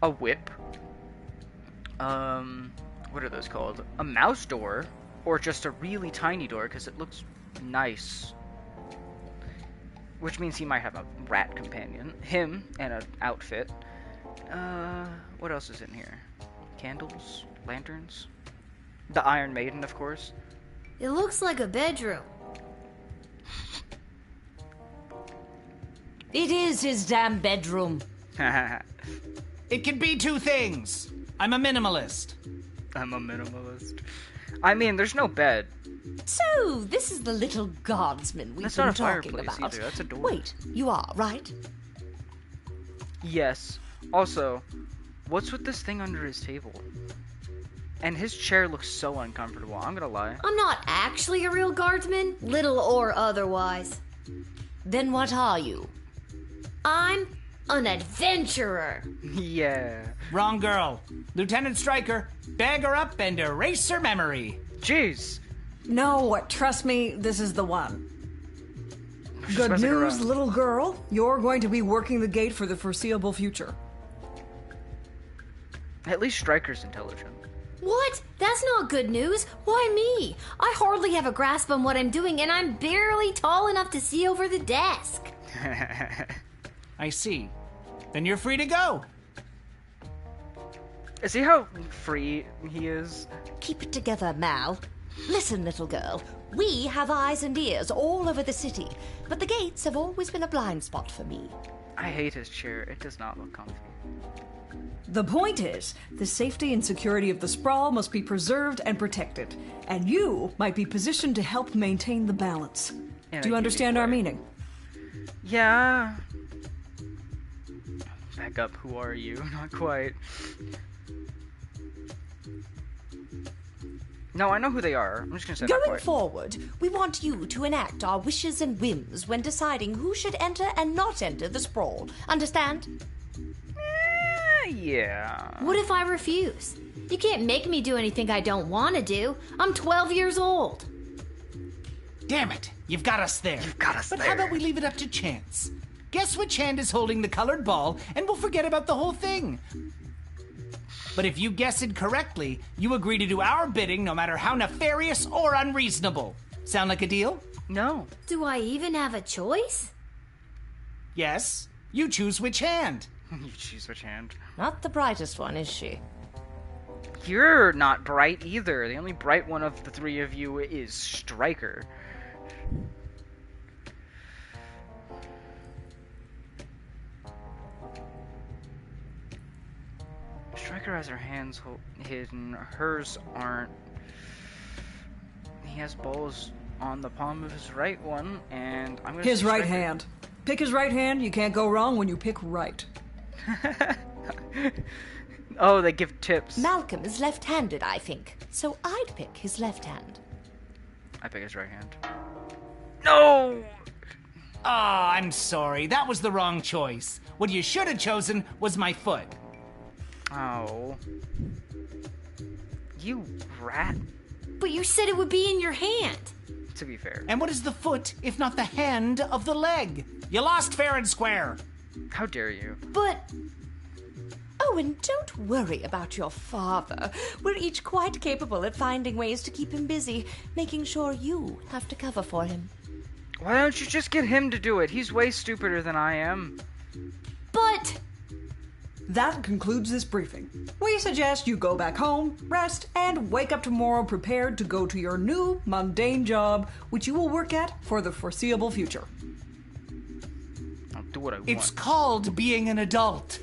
A whip. What are those called? A mouse door, or just a really tiny door because it looks nice. Which means he might have a rat companion. Him and an outfit. What else is in here? Candles? Lanterns? The Iron Maiden, of course. It looks like a bedroom. It is his damn bedroom. It can be 2 things. I'm a minimalist. I'm a minimalist. I mean, there's no bed. So, this is the little guardsman we've That's been not a talking fireplace about. either, that's a door. Wait, you are, right? Yes. Also, what's with this thing under his table? And his chair looks so uncomfortable, I'm gonna lie. I'm not actually a real guardsman, little or otherwise. Then what are you? I'm an adventurer. Yeah. Wrong girl. Lieutenant Stryker, bag her up and erase her memory. Jeez. No, trust me, this is the one. Good messing news, around. little girl. You're going to be working the gate for the foreseeable future. At least Stryker's intelligent. What? That's not good news. Why me? I hardly have a grasp on what I'm doing, and I'm barely tall enough to see over the desk. I see. Then you're free to go. See how free he is? Keep it together, Mal. Listen, little girl. We have eyes and ears all over the city, but the gates have always been a blind spot for me. I hate his chair. It does not look comfy. The point is, the safety and security of the sprawl must be preserved and protected, and you might be positioned to help maintain the balance. Do you understand our meaning? Yeah. Back up, who are you? Not quite. No, I know who they are. I'm just gonna say not Going quite. forward, we want you to enact our wishes and whims when deciding who should enter and not enter the sprawl. Understand? Yeah. What if I refuse? You can't make me do anything I don't want to do. I'm 12 years old. Damn it, you've got us there. But how about we leave it up to chance? Guess which hand is holding the colored ball, and we'll forget about the whole thing. But if you guess it correctly, you agree to do our bidding no matter how nefarious or unreasonable. Sound like a deal? No. Do I even have a choice? Yes. You choose which hand. You choose which hand. Not the brightest one, is she? You're not bright either. The only bright one of the three of you is Striker. Striker has her hands hidden. Hers aren't. He has balls on the palm of his right one, and I'm gonna. His say right Striker. hand. Pick his right hand. You can't go wrong when you pick right. Oh, they give tips. Malcolm is left-handed, I think, so I'd pick his left hand. I pick his right hand. No! Oh, I'm sorry. That was the wrong choice. What you should have chosen was my foot. Oh. You rat. But you said it would be in your hand. To be fair. And what is the foot if not the hand of the leg? You lost fair and square. How dare you? But... Oh, and don't worry about your father. We're each quite capable at finding ways to keep him busy, making sure you have to cover for him. Why don't you just get him to do it? He's way stupider than I am. But... That concludes this briefing. We suggest you go back home, rest, and wake up tomorrow prepared to go to your new, mundane job, which you will work at for the foreseeable future. I'll do what I want. It's called being an adult.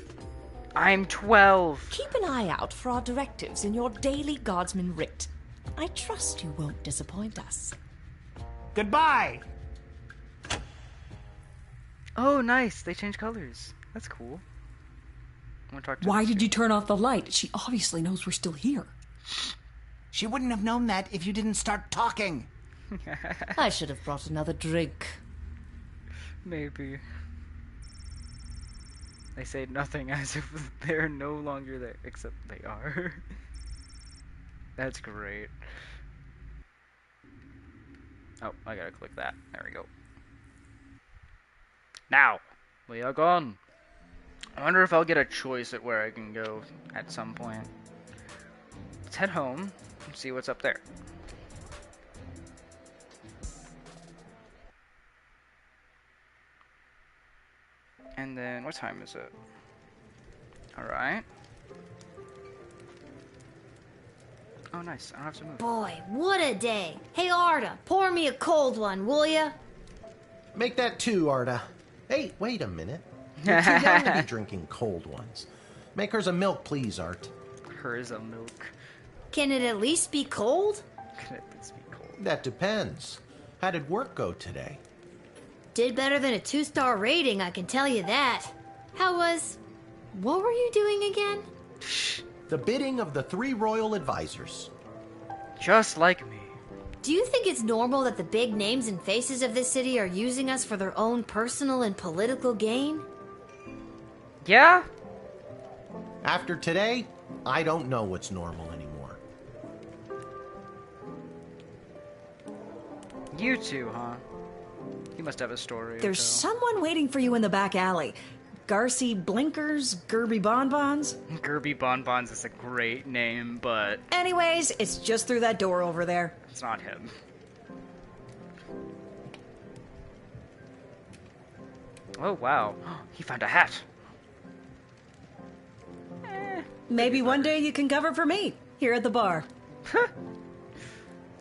I'm 12. Keep an eye out for our directives in your daily Guardsman writ. I trust you won't disappoint us. Goodbye. Oh, nice. They change colors. That's cool. I want to talk to Why did you turn off the light? She obviously knows we're still here. She wouldn't have known that if you didn't start talking. I should have brought another drink. Maybe. They say nothing as if they're no longer there, except they are. That's great. Oh, I gotta click that. There we go. Now, we are gone. I wonder if I'll get a choice at where I can go at some point. Let's head home and see what's up there. And then, what time is it? Alright. Oh, nice. I don't have to move. Boy, what a day. Hey, Arda, pour me a cold one, will ya? Make that two, Arda. Hey, wait a minute. You're too young to be drinking cold ones. Make hers a milk, please, Art. Hers a milk. Can it at least be cold? Can it at least be cold? That depends. How did work go today? Did better than a 2-star rating, I can tell you that. How was... What were you doing again? The bidding of the 3 royal advisors. Just like me. Do you think it's normal that the big names and faces of this city are using us for their own personal and political gain? Yeah? After today, I don't know what's normal anymore. You two, huh? You must have a story. There's someone waiting for you in the back alley. Garcy Blinkers, Gerby Bonbons. Gerby Bonbons is a great name, but... Anyways, it's just through that door over there. It's not him. Oh, wow. He found a hat. Maybe one day you can cover for me, here at the bar.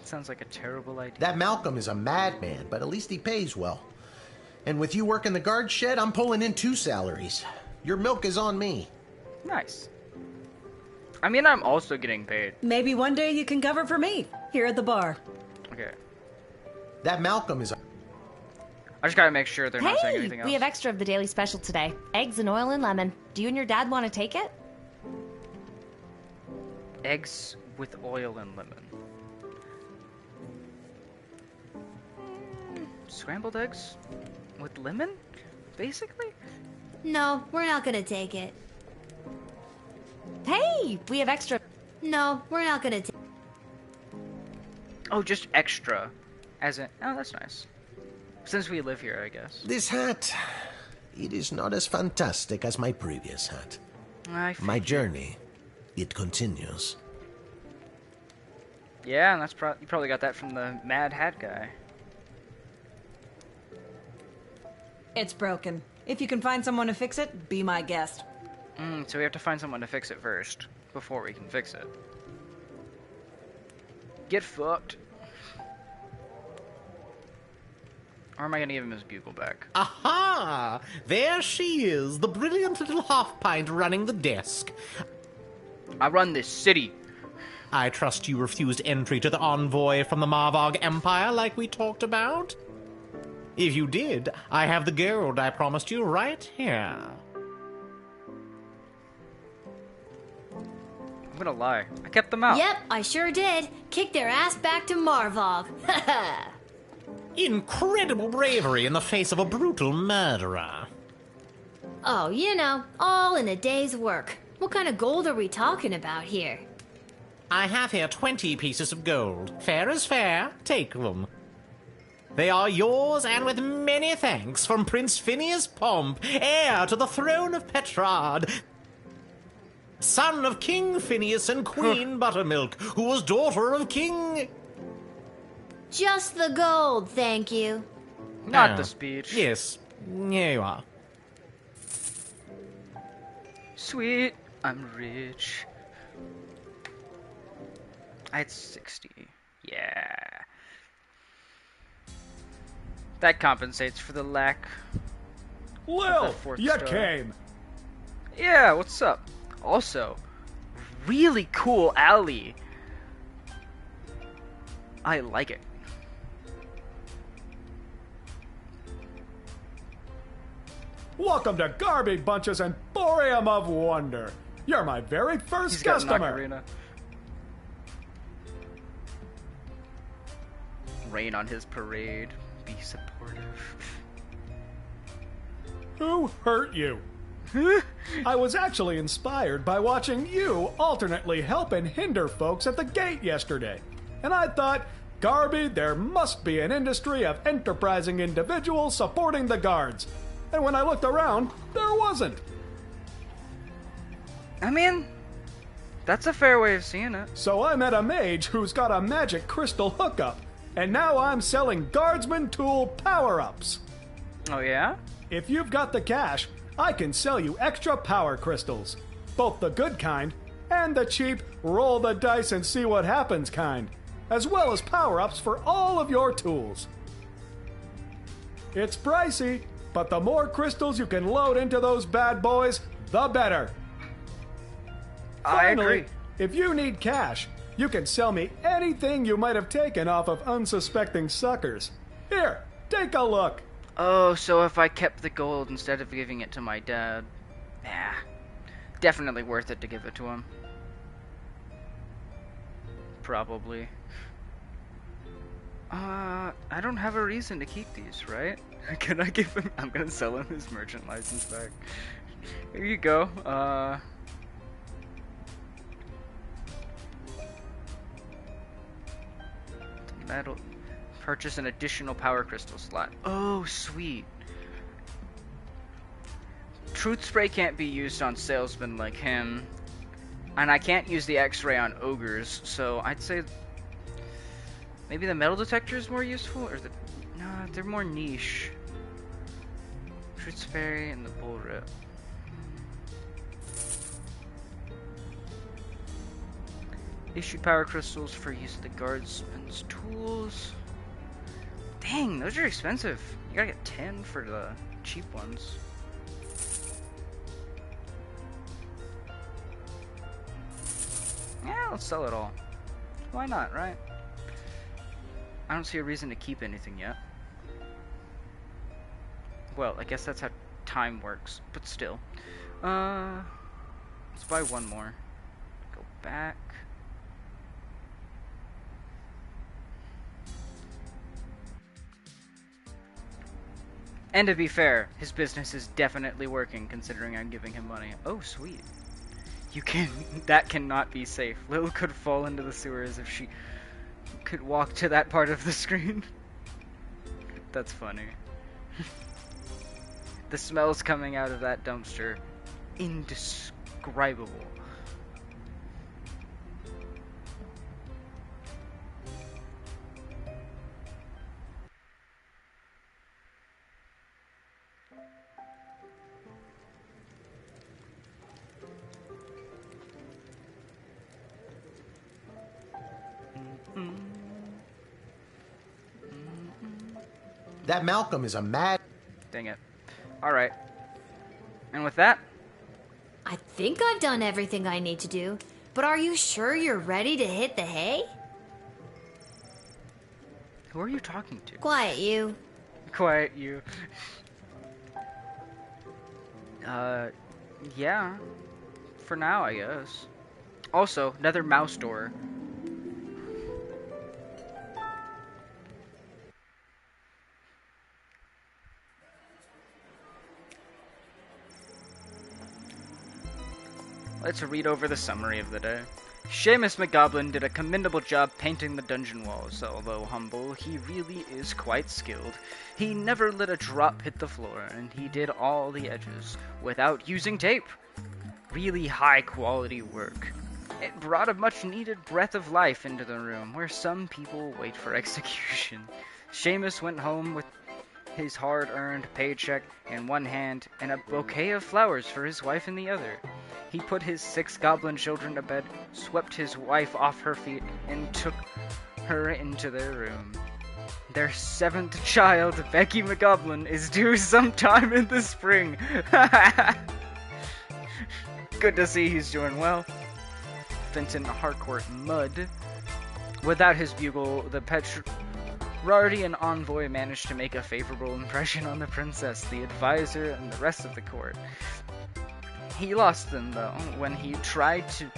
Sounds like a terrible idea. That Malcolm is a madman, but at least he pays well. And with you working the guard shed, I'm pulling in 2 salaries. Your milk is on me. Nice. I mean, I'm also getting paid. Maybe one day you can cover for me here at the bar. Okay. That Malcolm is... I just gotta make sure they're not saying anything else. We have extra of the daily special today. Eggs and oil and lemon. Do you and your dad want to take it? Eggs with oil and lemon. Scrambled eggs with lemon, basically? No, we're not gonna take it. Hey, we have extra. No, we're not gonna take. Oh, just extra. As in, oh, that's nice. Since we live here, I guess. This hat, it is not as fantastic as my previous hat. My journey, it continues. Yeah, and that's you probably got that from the Mad Hat guy. It's broken. If you can find someone to fix it, be my guest. So we have to find someone to fix it first, before we can fix it. Get fucked. Or am I gonna give him his bugle back? Aha! There she is, the brilliant little half-pint running the desk. I run this city. I trust you refused entry to the envoy from the Marvog Empire like we talked about? If you did, I have the gold I promised you right here. I'm gonna lie. I kept them out. Yep, I sure did. Kicked their ass back to Marvog. Incredible bravery in the face of a brutal murderer. Oh, you know, all in a day's work. What kind of gold are we talking about here? I have here 20 pieces of gold. Fair is fair. Take them. They are yours, and with many thanks from Prince Phineas Pomp, heir to the throne of Petrard, son of King Phineas and Queen Buttermilk, who was daughter of King... Just the gold, thank you. Not the speech. Yes, here you are. Sweet, I'm rich. I had 60. Yeah. That compensates for the lack. Lil, you came. Yeah, what's up? Also, really cool alley. I like it. Welcome to Garby Bunch's Emporium of Wonder. You're my very first He's got an customer. ocarina. Rain on his parade. Be supportive. Who hurt you? I was actually inspired by watching you alternately help and hinder folks at the gate yesterday. And I thought, Garby, there must be an industry of enterprising individuals supporting the guards. And when I looked around, there wasn't. I mean, that's a fair way of seeing it. So I met a mage who's got a magic crystal hookup. And now I'm selling Guardsman tool power-ups. Oh, yeah? If you've got the cash, I can sell you extra power crystals. Both the good kind and the cheap roll the dice and see what happens kind. As well as power-ups for all of your tools. It's pricey, but the more crystals you can load into those bad boys, the better. Finally, I agree. If you need cash, you can sell me anything you might have taken off of unsuspecting suckers. Here, take a look. Oh, so if I kept the gold instead of giving it to my dad. Yeah. Definitely worth it to give it to him. Probably. I don't have a reason to keep these, right? Can I give him... I'm gonna sell him his merchant license back. Here you go. Metal... Purchase an additional power crystal slot. Oh, sweet. Truth spray can't be used on salesmen like him. And I can't use the X-ray on ogres, so I'd say... Maybe the metal detector is more useful? Or the... No, they're more niche. Truth spray and the bull rip. Issue power crystals for use of the guardsman's tools. Dang, those are expensive. You gotta get 10 for the cheap ones. I'll sell it all. Why not, right? I don't see a reason to keep anything yet. Well, I guess that's how time works, but still. Let's buy one more. Go back. And to be fair, his business is definitely working, considering I'm giving him money. Oh, sweet. That cannot be safe. Lil could fall into the sewers if she could walk to that part of the screen. That's funny. The smells coming out of that dumpster, indescribable. That Malcolm is a mad... Dang it. Alright. And with that... I think I've done everything I need to do, but are you sure you're ready to hit the hay? Who are you talking to? Quiet, you. Quiet, you. Yeah. For now, I guess. Also, another mouse door. Let's read over the summary of the day. Seamus McGoblin did a commendable job painting the dungeon walls. Although humble, he really is quite skilled. He never let a drop hit the floor, and he did all the edges without using tape. Really high quality work. It brought a much needed breath of life into the room where some people wait for execution. Seamus went home with his hard-earned paycheck in one hand and a bouquet of flowers for his wife in the other. He put his 6 goblin children to bed, swept his wife off her feet, and took her into their room. Their 7th child, Becky McGoblin, is due sometime in the spring. Good to see he's doing well. Fenton Harcourt Mudd. Without his bugle, the Petrardian envoy managed to make a favorable impression on the princess, the advisor, and the rest of the court. He lost them, though, when he tried to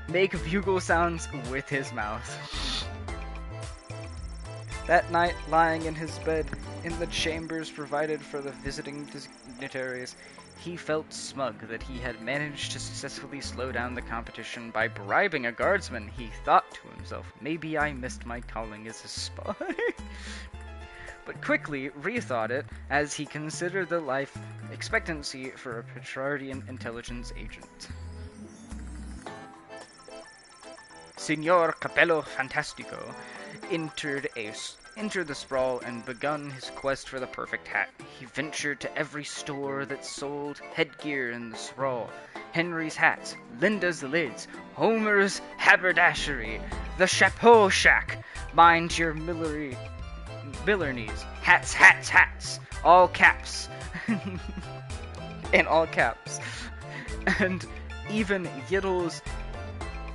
make bugle sounds with his mouth. That night, lying in his bed in the chambers provided for the visiting dignitaries, he felt smug that he had managed to successfully slow down the competition by bribing a guardsman. He thought to himself, maybe I missed my calling as a spy. But quickly rethought it as he considered the life expectancy for a Petrardian intelligence agent. Signor Capello Fantastico entered the sprawl and begun his quest for the perfect hat. He ventured to every store that sold headgear in the sprawl. Henry's hats, Linda's lids, Homer's haberdashery, the chapeau shack, mind your Millernies, hats, all caps, in all caps, and even Yiddle's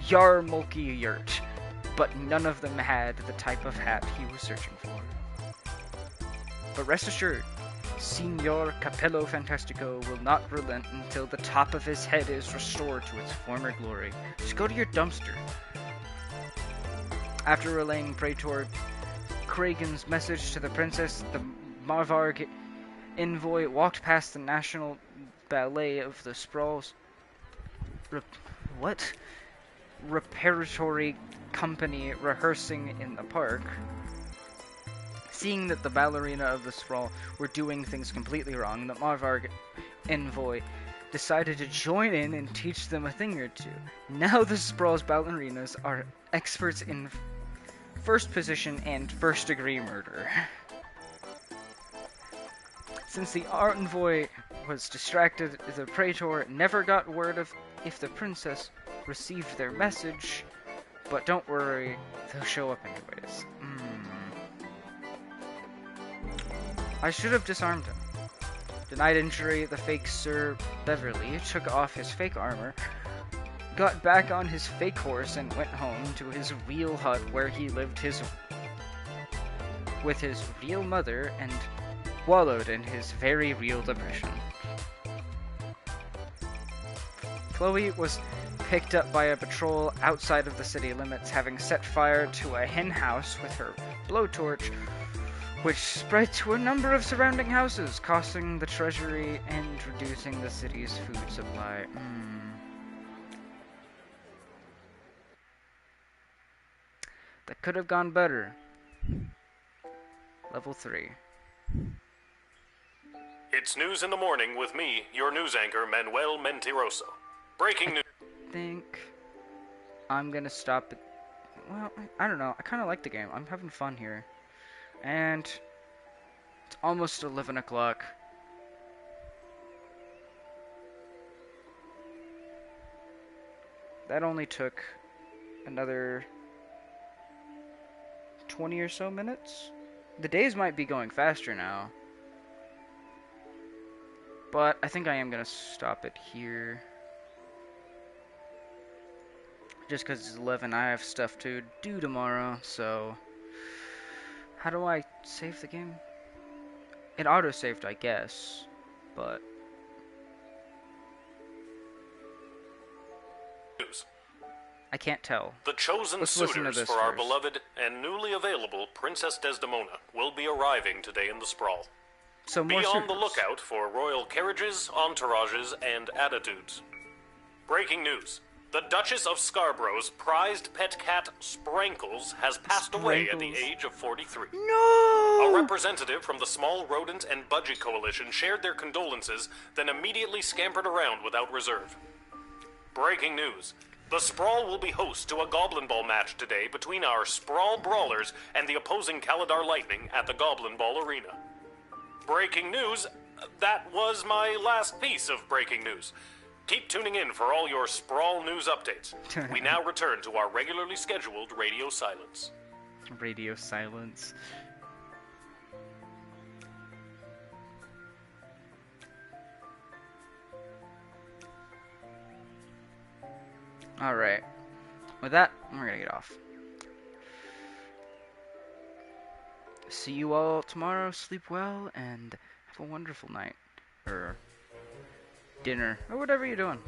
Yarmulke yurt, but none of them had the type of hat he was searching for. But rest assured, Signor Capello Fantastico will not relent until the top of his head is restored to its former glory. Just go to your dumpster. After relaying Praetor Kragan's message to the princess, the Marvarg envoy walked past the National Ballet of the Sprawls repertory company rehearsing in the park. Seeing that the ballerina of the Sprawl were doing things completely wrong, the Marvarg envoy decided to join in and teach them a thing or two. Now the Sprawl's ballerinas are experts in first position and first-degree murder. Since the envoy was distracted, the Praetor never got word of if the princess received their message, but don't worry, they'll show up anyways. I should have disarmed him. Denied injury, the fake Sir Beverly took off his fake armor, got back on his fake horse and went home to his real hut where he lived with his real mother and wallowed in his very real depression. Chloe was picked up by a patrol outside of the city limits, having set fire to a hen house with her blowtorch, which spread to a number of surrounding houses, costing the treasury and reducing the city's food supply. That could have gone better. Level 3. It's News in the Morning with me, your news anchor, Manuel Mentiroso. Breaking news. I think I'm gonna stop it. Well, I don't know. I kind of like the game. I'm having fun here. And it's almost 11 o'clock. That only took another 20 or so minutes. The days might be going faster now. But I think I am going to stop it here. Just because it's 11, I have stuff to do tomorrow, so... How do I save the game? It auto-saved, I guess, but... News. I can't tell. The chosen Let's listen to suitors this for our first. beloved and newly available Princess Desdemona will be arriving today in the Sprawl. So Be more on suitors. the lookout for royal carriages, entourages, and attitudes. Breaking news. The Duchess of Scarborough's prized pet cat, Sprankles, has passed away at the Sprankles. age of 43. No! A representative from the Small Rodent and Budgie Coalition shared their condolences, then immediately scampered around without reserve. Breaking news. The Sprawl will be host to a Goblin Ball match today between our Sprawl Brawlers and the opposing Kaladar Lightning at the Goblin Ball Arena. Breaking news. That was my last piece of breaking news. Keep tuning in for all your Sprawl news updates. We now return to our regularly scheduled radio silence. Radio silence. Alright. With that, we're gonna get off. See you all tomorrow. Sleep well and have a wonderful night. Or dinner. Or whatever you're doing.